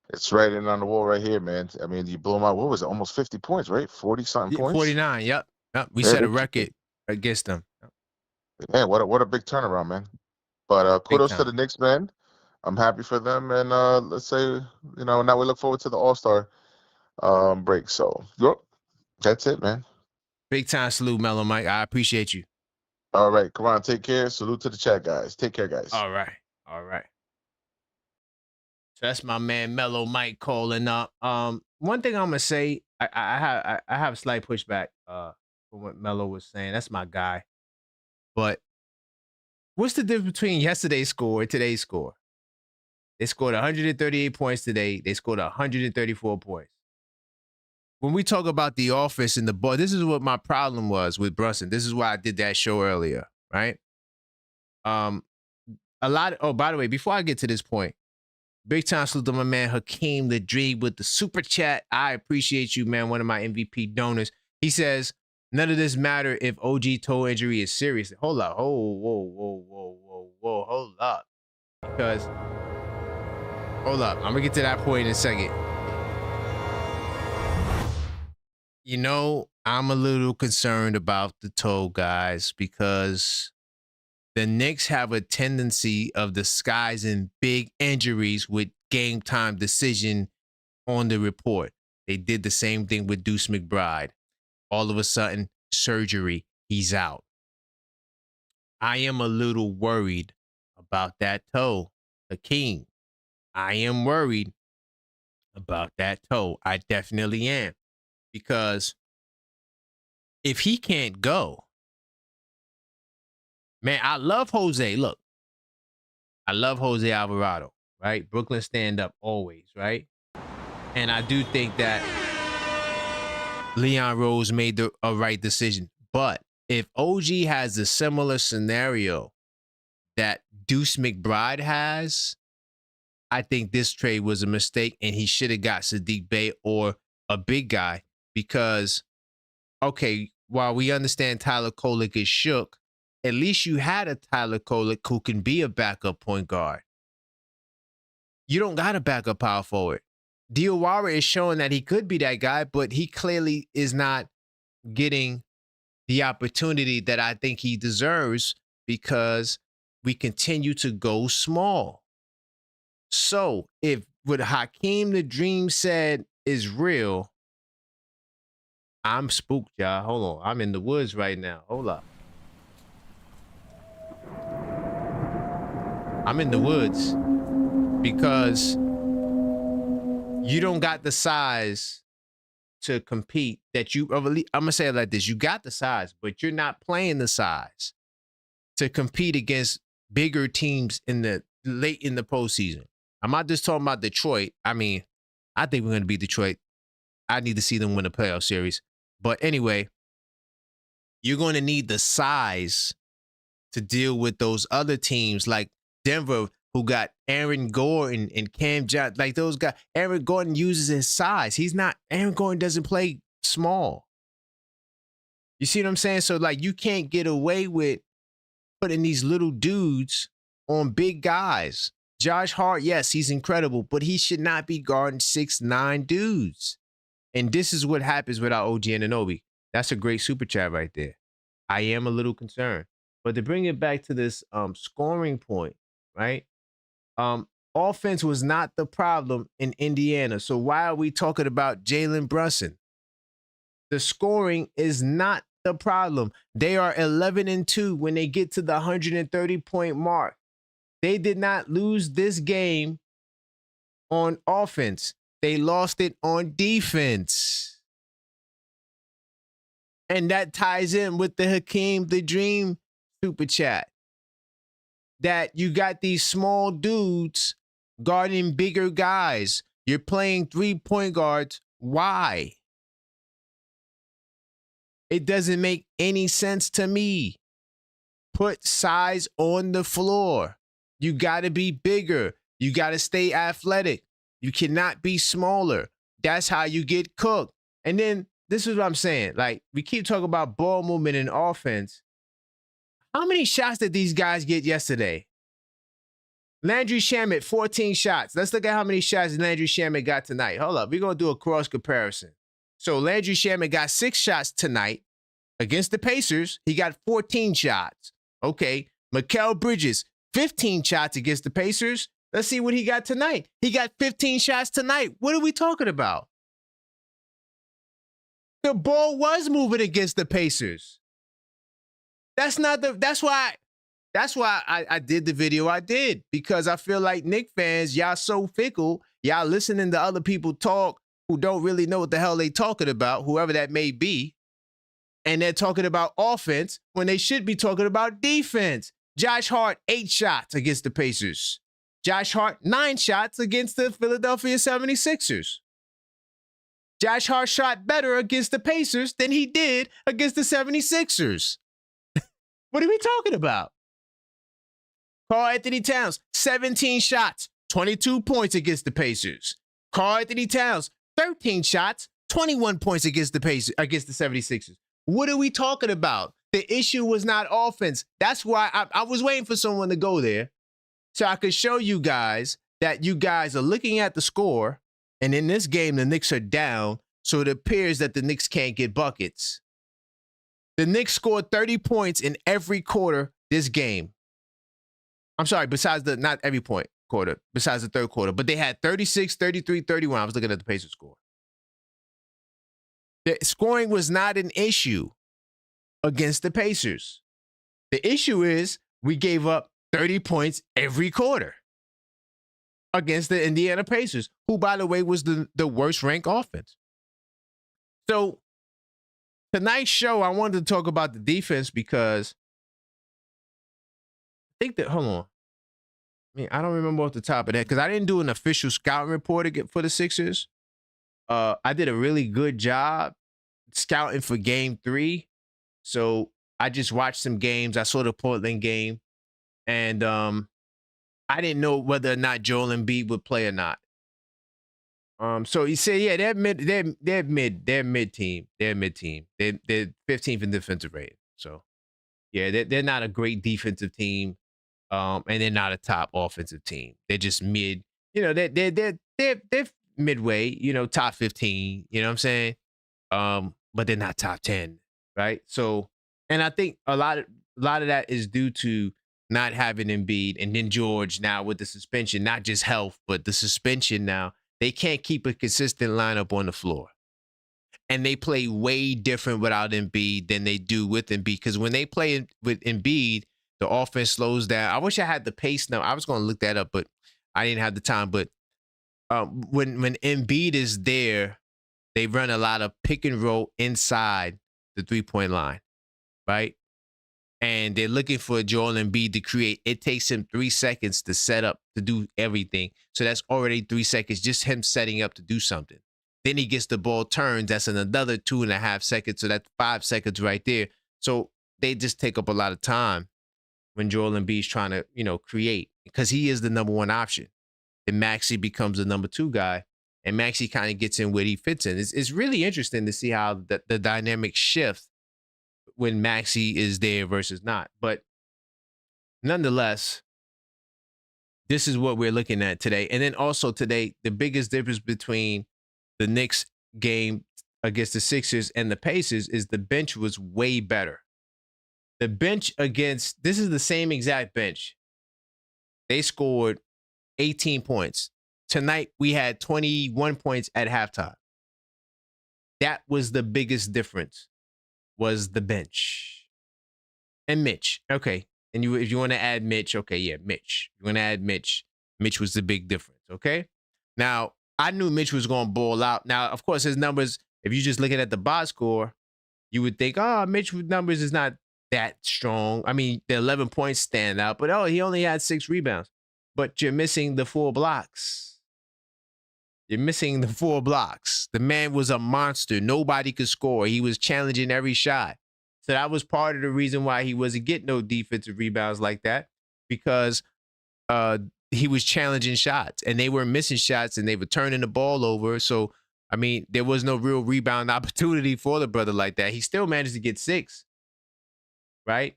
it's writing on the wall right here, man. I mean, you blew them out. What was it? Almost 50 points, right? 40-something points. 49. Yep. We Yeah, set a record against them. Man, what a big turnaround, man. But kudos to the Knicks, man. I'm happy for them, and let's say now we look forward to the All-Star break. So, that's it, man. Big time salute, Mellow Mike. I appreciate you. All right, come on, take care. Salute to the chat, guys. Take care, guys. All right. So that's my man Mellow Mike calling up. One thing I'm gonna say, I have a slight pushback from what Mellow was saying. That's my guy. But what's the difference between yesterday's score and today's score? They scored 138 points today. They scored 134 points. When we talk about the offense and the ball, this is what my problem was with Brunson. This is why I did that show earlier, right? Oh, by the way, before I get to this point, big time salute to my man Hakeem the Dream with the super chat. I appreciate you, man. One of my MVP donors. He says, none of this matter if OG toe injury is serious. Hold up. Whoa. Hold up. Because, hold up. I'm going to get to that point in a second. I'm a little concerned about the toe, guys, because the Knicks have a tendency of disguising big injuries with game time decision on the report. They did the same thing with Deuce McBride. All of a sudden, surgery, he's out. I am a little worried about that toe, Hakeem. I am worried about that toe. I definitely am. Because if he can't go, man, I love Jose. Look, I love Jose Alvarado, right? Brooklyn stand up always, right? And I do think that Leon Rose made a right decision. But if OG has a similar scenario that Deuce McBride has, I think this trade was a mistake, and he should have got Sadiq Bey or a big guy because, okay, while we understand Tyler Kolek is shook, at least you had a Tyler Kolek who can be a backup point guard. You don't got a backup power forward. Diawara is showing that he could be that guy, but he clearly is not getting the opportunity that I think he deserves because we continue to go small. So if what Hakeem the Dream said is real, I'm spooked, y'all. Hold on. I'm in the woods right now. Hold up. I'm in the woods because you don't got the size to compete that I'm going to say it like this. You got the size, but you're not playing the size to compete against bigger teams late in the postseason. I'm not just talking about Detroit. I mean, I think we're going to beat Detroit. I need to see them win a playoff series. But anyway, you're going to need the size to deal with those other teams like Denver, who got Aaron Gordon and Cam Johnson. Like those guys, Aaron Gordon uses his size. Aaron Gordon doesn't play small. You see what I'm saying? So like you can't get away with putting these little dudes on big guys. Josh Hart, yes, he's incredible, but he should not be guarding 6'9" dudes. And this is what happens without OG Anunoby. That's a great super chat right there. I am a little concerned. But to bring it back to this scoring point, right? Offense was not the problem in Indiana. So why are we talking about Jalen Brunson? The scoring is not the problem. They are 11-2 when they get to the 130-point mark. They did not lose this game on offense. They lost it on defense. And that ties in with the Hakeem the Dream super chat. That you got these small dudes guarding bigger guys. You're playing 3-point guards. Why? It doesn't make any sense to me. Put size on the floor. You got to be bigger. You got to stay athletic. You cannot be smaller. That's how you get cooked. And then this is what I'm saying. Like, we keep talking about ball movement and offense. How many shots did these guys get yesterday? Landry Shamet, 14 shots. Let's look at how many shots Landry Shamet got tonight. Hold up. We're going to do a cross comparison. So Landry Shamet got 6 shots tonight against the Pacers. He got 14 shots. Okay. Mikal Bridges, 15 shots against the Pacers. Let's see what he got tonight. He got 15 shots tonight. What are we talking about? The ball was moving against the Pacers. That's why I did the video I did, because I feel like Knicks fans, y'all so fickle. Y'all listening to other people talk who don't really know what the hell they talking about, whoever that may be. And they're talking about offense when they should be talking about defense. Josh Hart, 8 shots against the Pacers. Josh Hart, 9 shots against the Philadelphia 76ers. Josh Hart shot better against the Pacers than he did against the 76ers. What are we talking about? Karl-Anthony Towns, 17 shots, 22 points against the Pacers. Karl-Anthony Towns, 13 shots, 21 points against the 76ers. What are we talking about? The issue was not offense. That's why I was waiting for someone to go there so I could show you guys that you guys are looking at the score, and in this game, the Knicks are down, so it appears that the Knicks can't get buckets. The Knicks scored 30 points in every quarter this game. I'm sorry, not every quarter, besides the third quarter, but they had 36, 33, 31. I was looking at the Pacers score. The scoring was not an issue against the Pacers. The issue is we gave up 30 points every quarter against the Indiana Pacers, who, by the way, was the worst ranked offense. So tonight's show, I wanted to talk about the defense because I think that, hold on. I don't remember off the top of that because I didn't do an official scouting report for the Sixers. I did a really good job scouting for game 3. So I just watched some games. I saw the Portland game, and I didn't know whether or not Joel Embiid would play or not. So he said, yeah, they're mid team. They're mid team. They're 15th in defensive rating. So yeah, they're not a great defensive team. And they're not a top offensive team. They're just mid. You know, they're midway. Top 15. You know what I'm saying? But they're not top 10, right? So, and I think a lot of that is due to not having Embiid, and then George now with the suspension, not just health, but the suspension now. They can't keep a consistent lineup on the floor. And they play way different without Embiid than they do with Embiid. Because when they play with Embiid, the offense slows down. I wish I had the pace now. I was going to look that up, but I didn't have the time. But when Embiid is there, they run a lot of pick and roll inside the 3-point line, right? And they're looking for Joel Embiid to create. It takes him 3 seconds to set up, to do everything. So that's already 3 seconds, just him setting up to do something. Then he gets the ball turned. That's another 2.5 seconds. So that's 5 seconds right there. So they just take up a lot of time when Joel Embiid's trying to, create, because he is the number 1 option. And Maxey becomes the number 2 guy. And Maxey kind of gets in where he fits in. It's really interesting to see how the dynamic shifts when Maxey is there versus not. But nonetheless, this is what we're looking at today. And then also today, the biggest difference between the Knicks game against the Sixers and the Pacers is the bench was way better. The bench this is the same exact bench. They scored 18 points. Tonight, we had 21 points at halftime. That was the biggest difference, was the bench. And Mitch, okay. And if you want to add Mitch, okay, yeah, Mitch. You want to add Mitch. Mitch was the big difference, okay? Now, I knew Mitch was going to ball out. Now, of course, his numbers, if you're just looking at the box score, you would think, Mitch with numbers is not that strong. I mean, the 11 points stand out, but he only had 6 rebounds. But you're missing the 4 blocks. You're missing the 4 blocks. The man was a monster. Nobody could score. He was challenging every shot. So that was part of the reason why he wasn't getting no defensive rebounds like that, because he was challenging shots, and they were missing shots, and they were turning the ball over. So, I mean, there was no real rebound opportunity for the brother like that. He still managed to get 6, right?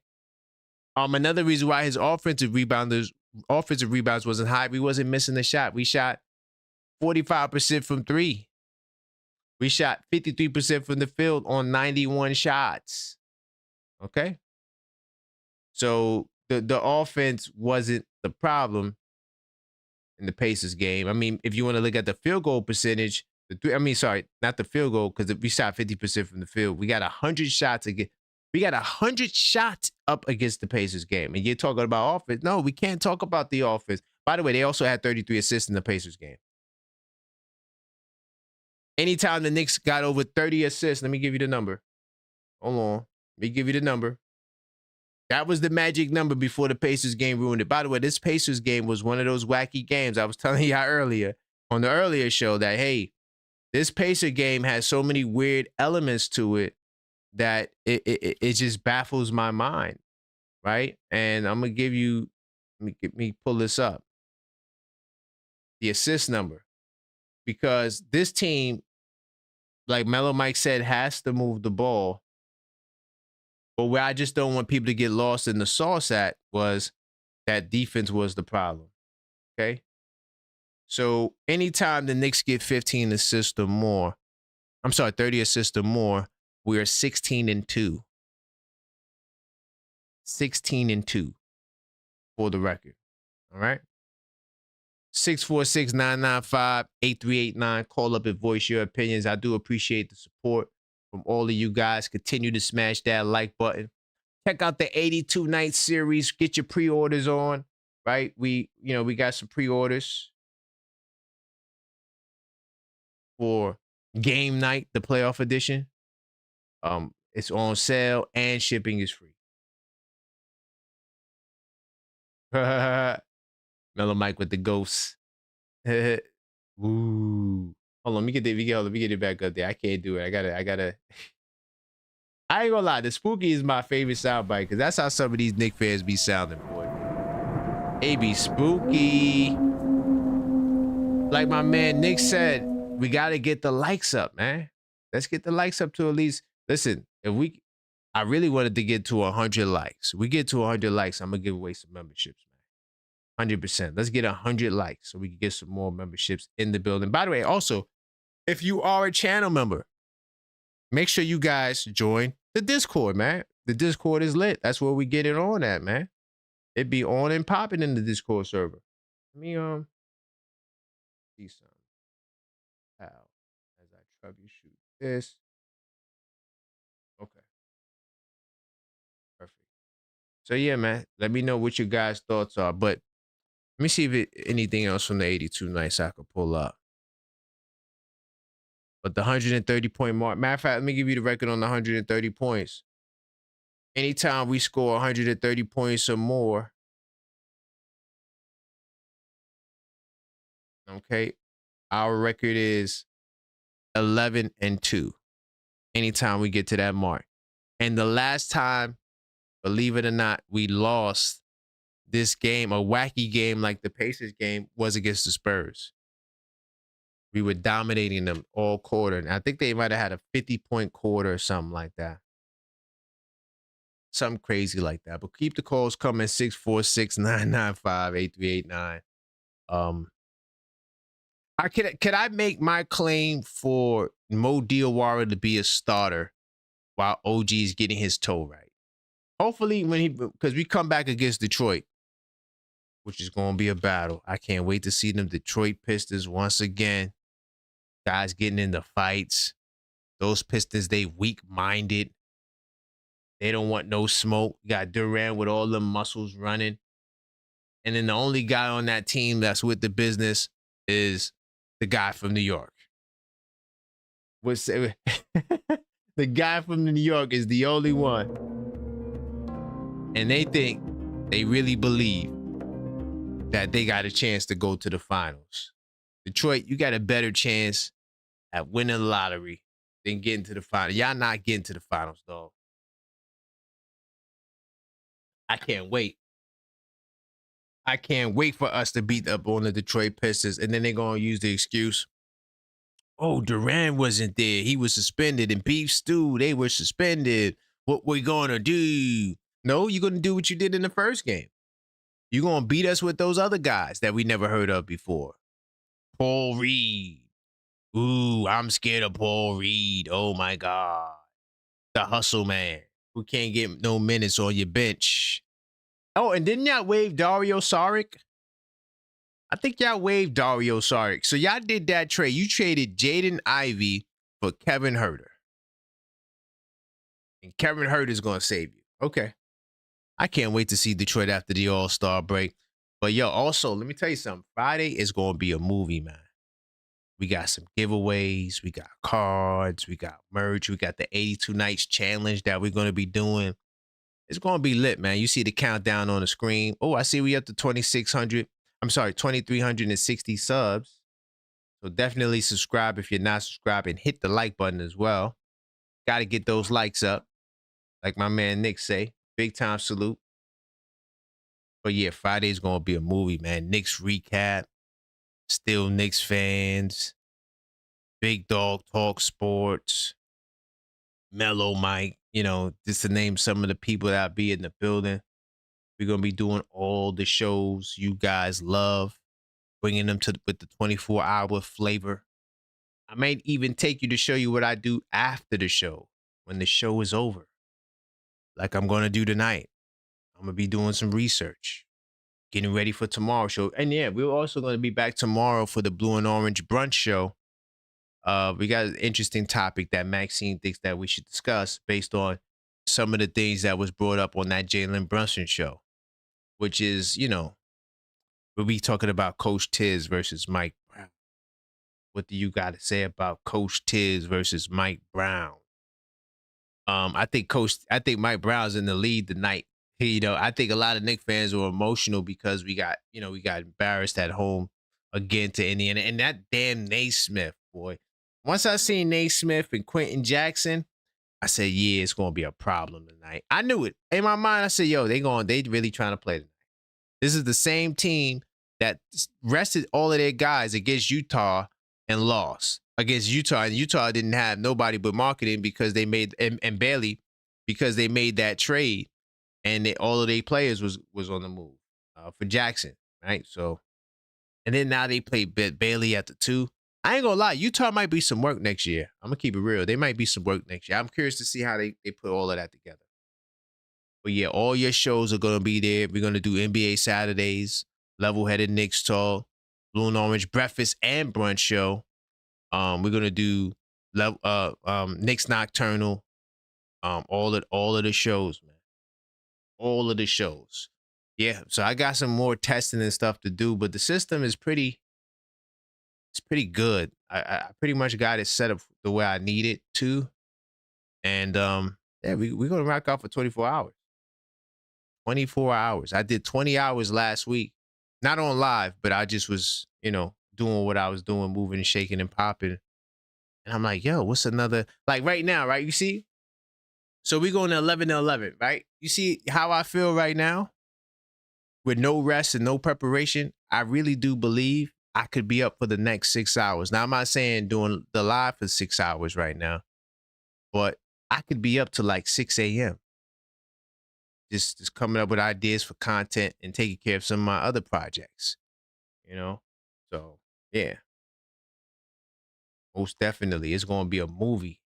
Another reason why his offensive rebounds wasn't high, we wasn't missing the shot. We shot 45% from 3. We shot 53% from the field on 91 shots. Okay? So the offense wasn't the problem in the Pacers game. I mean, if you want to look at the field goal percentage, not the field goal, because we shot 50% from the field. We got 100 shots again. We got 100 shots up against the Pacers game. And you're talking about offense. No, we can't talk about the offense. By the way, they also had 33 assists in the Pacers game. Anytime the Knicks got over 30 assists, let me give you the number. Hold on. Let me give you the number. That was the magic number before the Pacers game ruined it. By the way, this Pacers game was one of those wacky games. I was telling y'all earlier on the earlier show that, hey, this Pacer game has so many weird elements to it that it just baffles my mind, right? And I'm going to give you, let me pull this up. The assist number. Because this team, like Mellow Mike said, has to move the ball. But where I just don't want people to get lost in the sauce at was that defense was the problem. Okay? So anytime the Knicks get 15 assists or more, 30 assists or more, we are 16-2. 16-2 for the record. All right? 646-995-8389. Call up and voice your opinions. I do appreciate the support from all of you guys. Continue to smash that like button. Check out the 82 night series. Get your pre-orders on, right? We got some pre-orders for game night, the playoff edition. It's on sale and shipping is free. Mellow Mike with the ghosts. Ooh. Hold on, let me get it back up there. I can't do it. I gotta. I ain't gonna lie, the spooky is my favorite soundbite because that's how some of these Knicks fans be sounding, boy. They be spooky. Like my man Nick said, we gotta get the likes up, man. Let's get the likes up to at least. Listen, I really wanted to get to 100 likes. We get to 100 likes, I'm gonna give away some memberships, man. 100%. Let's get 100 likes so we can get some more memberships in the building. By the way, also, if you are a channel member, make sure you guys join the Discord, man. The Discord is lit. That's where we get it on at, man. It be on and popping in the Discord server. Let me see some. How as I troubleshoot this. Okay. Perfect. So yeah, man. Let me know what your guys' thoughts are. But let me see if anything else from the 82 nights I could pull up. But the 130-point mark. Matter of fact, let me give you the record on the 130 points. Anytime we score 130 points or more, okay, our record is 11-2. Anytime we get to that mark. And the last time, believe it or not, we lost this game, a wacky game like the Pacers game, was against the Spurs. We were dominating them all quarter. And I think they might have had a 50-point quarter or something like that. Something crazy like that. But keep the calls coming, 646-995-8389. Could I make my claim for Mo Diawara to be a starter while OG is getting his toe right? Hopefully, because we come back against Detroit, which is going to be a battle. I can't wait to see them Detroit Pistons once again. Guys getting into fights. Those Pistons, they weak-minded. They don't want no smoke. You got Durant with all the muscles running. And then the only guy on that team that's with the business is the guy from New York. The guy from New York is the only one. And they really believe that they got a chance to go to the finals. Detroit, you got a better chance at winning the lottery than getting to the finals. Y'all not getting to the finals, dog. I can't wait. I can't wait for us to beat up on the Detroit Pistons, and then they're going to use the excuse, oh, Durant wasn't there. He was suspended, and Beef Stew, they were suspended. What we going to do? No, you're going to do what you did in the first game. You're going to beat us with those other guys that we never heard of before. Paul Reed. Ooh, I'm scared of Paul Reed. Oh, my God. The hustle man who can't get no minutes on your bench. Oh, and didn't y'all waive Dario Saric? I think y'all waived Dario Saric. So y'all did that trade. You traded Jaden Ivey for Kevin Huerter. And Kevin Huerter is going to save you. Okay. I can't wait to see Detroit after the All-Star break. But, yo, also, let me tell you something. Friday is going to be a movie, man. We got some giveaways. We got cards. We got merch. We got the 82 Nights Challenge that we're going to be doing. It's going to be lit, man. You see the countdown on the screen. Oh, I see we up to 2,360 subs. So definitely subscribe if you're not subscribed and hit the like button as well. Got to get those likes up. Like my man Nick say, big time salute. But yeah, Friday's going to be a movie, man. Knicks recap. Still Knicks fans. Big Dog Talk Sports. Mellow Mike. You know, just to name some of the people that be in the building. We're going to be doing all the shows you guys love. Bringing them with the 24-hour flavor. I might even take you to show you what I do after the show. When the show is over. Like I'm going to do tonight. I'm going to be doing some research. Getting ready for tomorrow's show. And yeah, we're also going to be back tomorrow for the Blue and Orange Brunch Show. We got an interesting topic that Maxine thinks that we should discuss based on some of the things that was brought up on that Jalen Brunson show. Which is, you know, we'll be talking about Coach Tiz versus Mike Brown. What do you got to say about Coach Tiz versus Mike Brown? I think Mike Brown's in the lead tonight. You know, I think a lot of Knicks fans were emotional because we got embarrassed at home again to Indiana. And that damn Naismith, boy. Once I seen Naismith and Quentin Jackson, I said, yeah, it's going to be a problem tonight. I knew it. In my mind, I said, yo, they really trying to play tonight. This is the same team that rested all of their guys against Utah and lost against Utah. And Utah didn't have nobody but marketing because they made, and Bailey, because they made that trade. And all of their players was on the move for Jackson, right? So, and then now they play Bailey at the 2. I ain't gonna lie, Utah might be some work next year. I'm gonna keep it real. They might be some work next year. I'm curious to see how they put all of that together. But yeah, all your shows are gonna be there. We're gonna do NBA Saturdays, Level-Headed Knicks Talk, Blue and Orange Breakfast and Brunch Show. We're gonna do Knicks Nocturnal. All of the shows, man. All of the shows. Yeah, so I got some more testing and stuff to do, but the system is pretty good. I pretty much got it set up the way I need it to. And yeah, we're gonna rock out for 24 hours. 24 hours. I did 20 hours last week. Not on live, but I just was, doing what I was doing, moving and shaking and popping. And I'm like, yo, what's another, like right now, right? You see? So we going to 11 to 11, right? You see how I feel right now? With no rest and no preparation, I really do believe I could be up for the next 6 hours. Now, I'm not saying doing the live for 6 hours right now, but I could be up to like 6 a.m. Just coming up with ideas for content and taking care of some of my other projects, So, yeah. Most definitely. It's going to be a movie.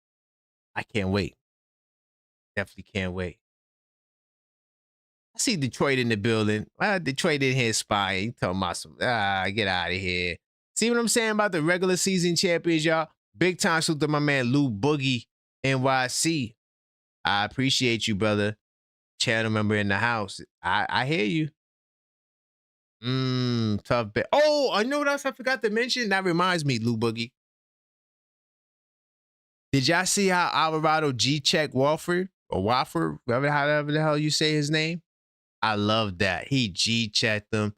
I can't wait. Definitely can't wait. I see Detroit in the building. Detroit in here spying. You talking about some, get out of here. See what I'm saying about the regular season champions, y'all? Big time salute to my man Lou Boogie NYC. I appreciate you, brother. Channel member in the house. I hear you. Tough bet. Oh, I know what else I forgot to mention? That reminds me, Lou Boogie. Did y'all see how Alvarado G-checked Wofford? Or Wofford, however the hell you say his name? I love that. He G-checked them.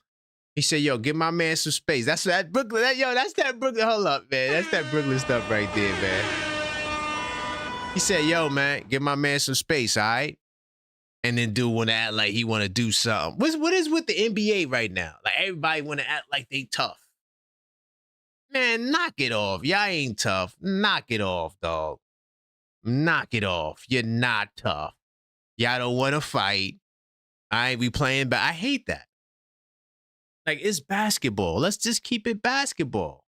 He said, yo, give my man some space. That's that Brooklyn. That's that Brooklyn. Hold up, man. That's that Brooklyn stuff right there, man. He said, yo, man, give my man some space, all right? And then dude want to act like he want to do something. What is with the NBA right now? Like everybody want to act like they tough. Man, knock it off. Y'all ain't tough. Knock it off, dog. Knock it off. You're not tough. Y'all don't want to fight. All right, we playing, but I hate that. Like, it's basketball. Let's just keep it basketball.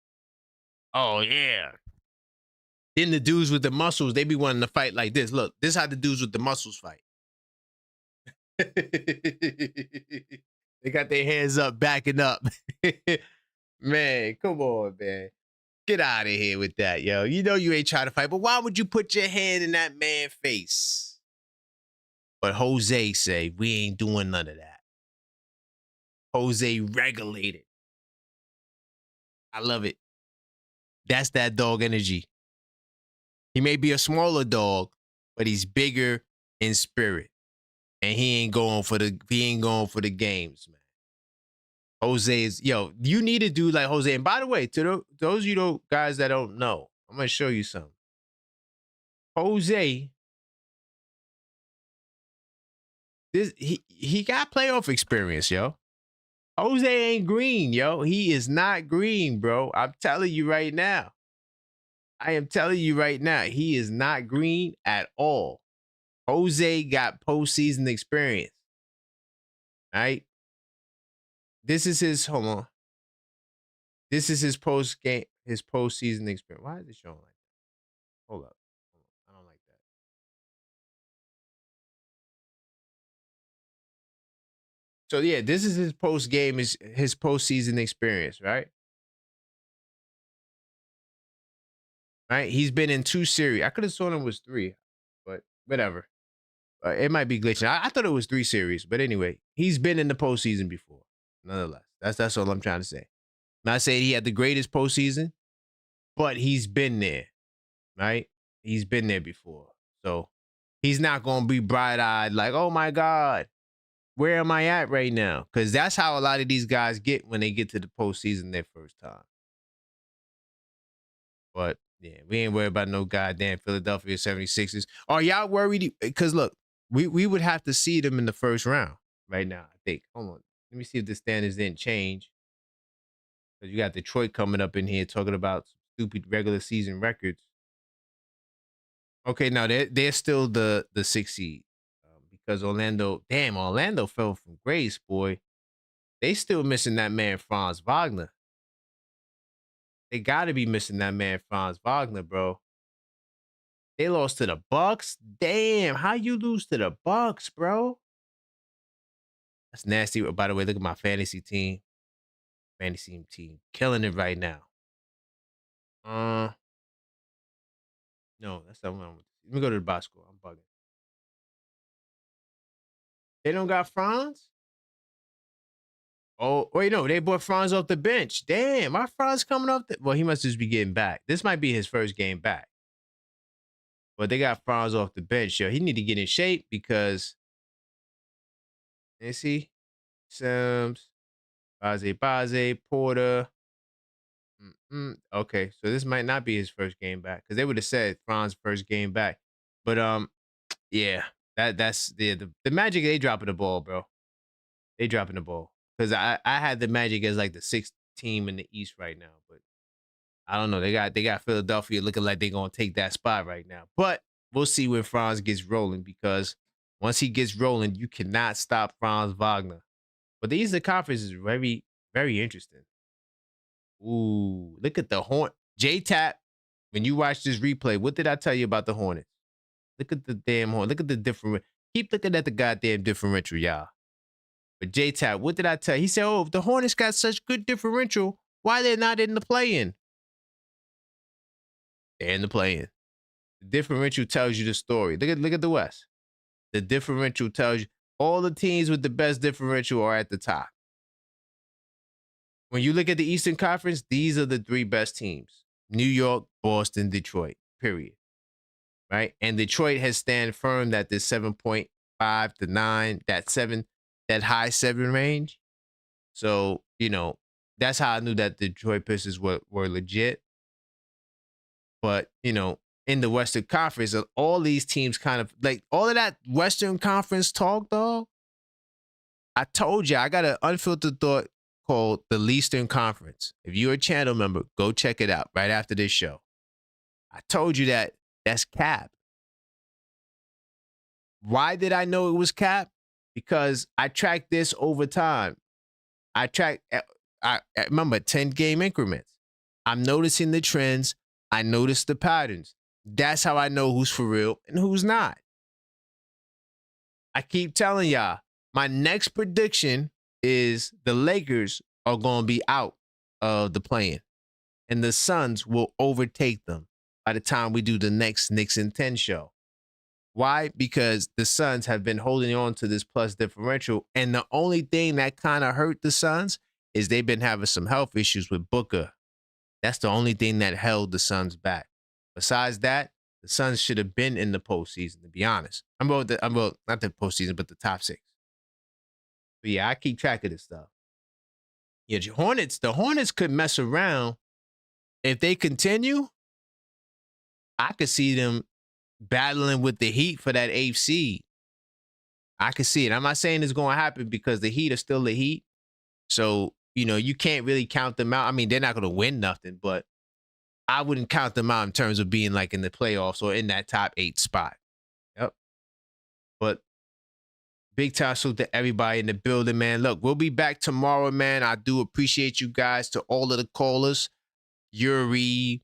Oh, yeah. Then the dudes with the muscles, they be wanting to fight like this. Look, this is how the dudes with the muscles fight. They got their hands up, backing up. Man, come on, man. Get out of here with that, yo. You know you ain't trying to fight, but why would you put your hand in that man's face? But Jose say, we ain't doing none of that. Jose regulated. I love it. That's that dog energy. He may be a smaller dog, but he's bigger in spirit. And he ain't going for the games, man. Jose is, yo, you need a dude like Jose. And by the way, to those of you guys that don't know, I'm going to show you something. Jose, he got playoff experience, yo. Jose ain't green, yo. He is not green, bro. I'm telling you right now. I am telling you right now, he is not green at all. Jose got postseason experience. All right? This is his, hold on. This is his postseason experience. Why is it showing like that? Hold up. I don't like that. So yeah, this is his his postseason experience, right? Right? He's been in 2 series. I could have sworn it was 3, but whatever. It might be glitching. I thought it was 3 series, but anyway, he's been in the postseason before. Nonetheless, that's all I'm trying to say. Not saying he had the greatest postseason, but he's been there, right? He's been there before, so he's not gonna be bright-eyed like, oh my God, where am I at right now? Because that's how a lot of these guys get when they get to the postseason their first time. But yeah, we ain't worried about no goddamn Philadelphia 76ers. Are y'all worried? Because look, we would have to see them in the first round right now, I think. Hold on. Let me see if the standings didn't change. Because you got Detroit coming up in here talking about stupid regular season records. Okay, now they're still the 6th seed. Because Orlando fell from grace, boy. They still missing that man Franz Wagner. They got to be missing that man Franz Wagner, bro. They lost to the Bucks. Damn, how you lose to the Bucks, bro? That's nasty. By the way, look at my fantasy team. Fantasy team killing it right now. No, that's not what I'm. Let me go to the box score. I'm bugging. They don't got Franz? Oh, wait, no, they bought Franz off the bench. Damn, my Franz coming off the. Well, he must just be getting back. This might be his first game back. But they got Franz off the bench, yo. He need to get in shape because. Let's see. Sims, Baze, Porter. Okay, so this might not be his first game back because they would have said Franz's first game back. But yeah, that's the Magic. They dropping the ball, bro. They dropping the ball because I had the Magic as like the 6th team in the East right now, but I don't know. They got Philadelphia looking like they're gonna take that spot right now. But we'll see when Franz gets rolling because once he gets rolling, you cannot stop Franz Wagner. But the Eastern Conference is very, very interesting. Ooh, look at the Horn. J-Tap, when you watch this replay, what did I tell you about the Hornets? Look at the damn Horn. Look at the different. Keep looking at the goddamn differential, y'all. But J-Tap, what did I tell you? He said, oh, if the Hornets got such good differential, why they're not in the play-in? They're in the play-in. The differential tells you the story. Look at the West. The differential tells you all the teams with the best differential are at the top. When you look at the Eastern Conference, these are the 3 best teams. New York, Boston, Detroit, period. Right? And Detroit has stand firm that this 7.5 to 9, that high 7 range. So, that's how I knew that the Detroit Pistons were legit. But, in the Western Conference, all these teams kind of, like, all of that Western Conference talk, dog, I told you, I got an unfiltered thought called the Eastern Conference. If you're a channel member, go check it out right after this show. I told you that's cap. Why did I know it was cap? because I track this over time. I remember 10-game increments. I'm noticing the trends. I notice the patterns. That's how I know who's for real and who's not. I keep telling y'all, my next prediction is the Lakers are going to be out of the play-in, and the Suns will overtake them by the time we do the next Knicks in 10 show. Why? Because the Suns have been holding on to this plus differential, and the only thing that kind of hurt the Suns is they've been having some health issues with Booker. That's the only thing that held the Suns back. Besides that, the Suns should have been in the postseason, to be honest. I'm not the postseason, but the top 6. But yeah, I keep track of this stuff. Yeah, the Hornets could mess around. If they continue, I could see them battling with the Heat for that 8th seed. I can see it. I'm not saying it's going to happen because the Heat are still the Heat. So, you can't really count them out. I mean, they're not going to win nothing, but I wouldn't count them out in terms of being like in the playoffs or in that top 8 spot. Yep. But big time salute to everybody in the building, man. Look, we'll be back tomorrow, man. I do appreciate you guys, to all of the callers. Yuri,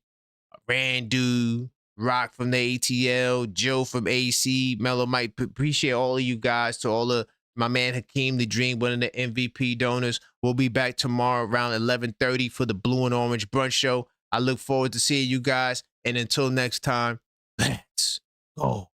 Randu, Rock from the ATL, Joe from AC, Mellow Mike. Appreciate all of you guys. To all of my man Hakeem the Dream, one of the MVP donors. We'll be back tomorrow around 11:30 for the Blue and Orange Brunch Show. I look forward to seeing you guys. And until next time, let's go.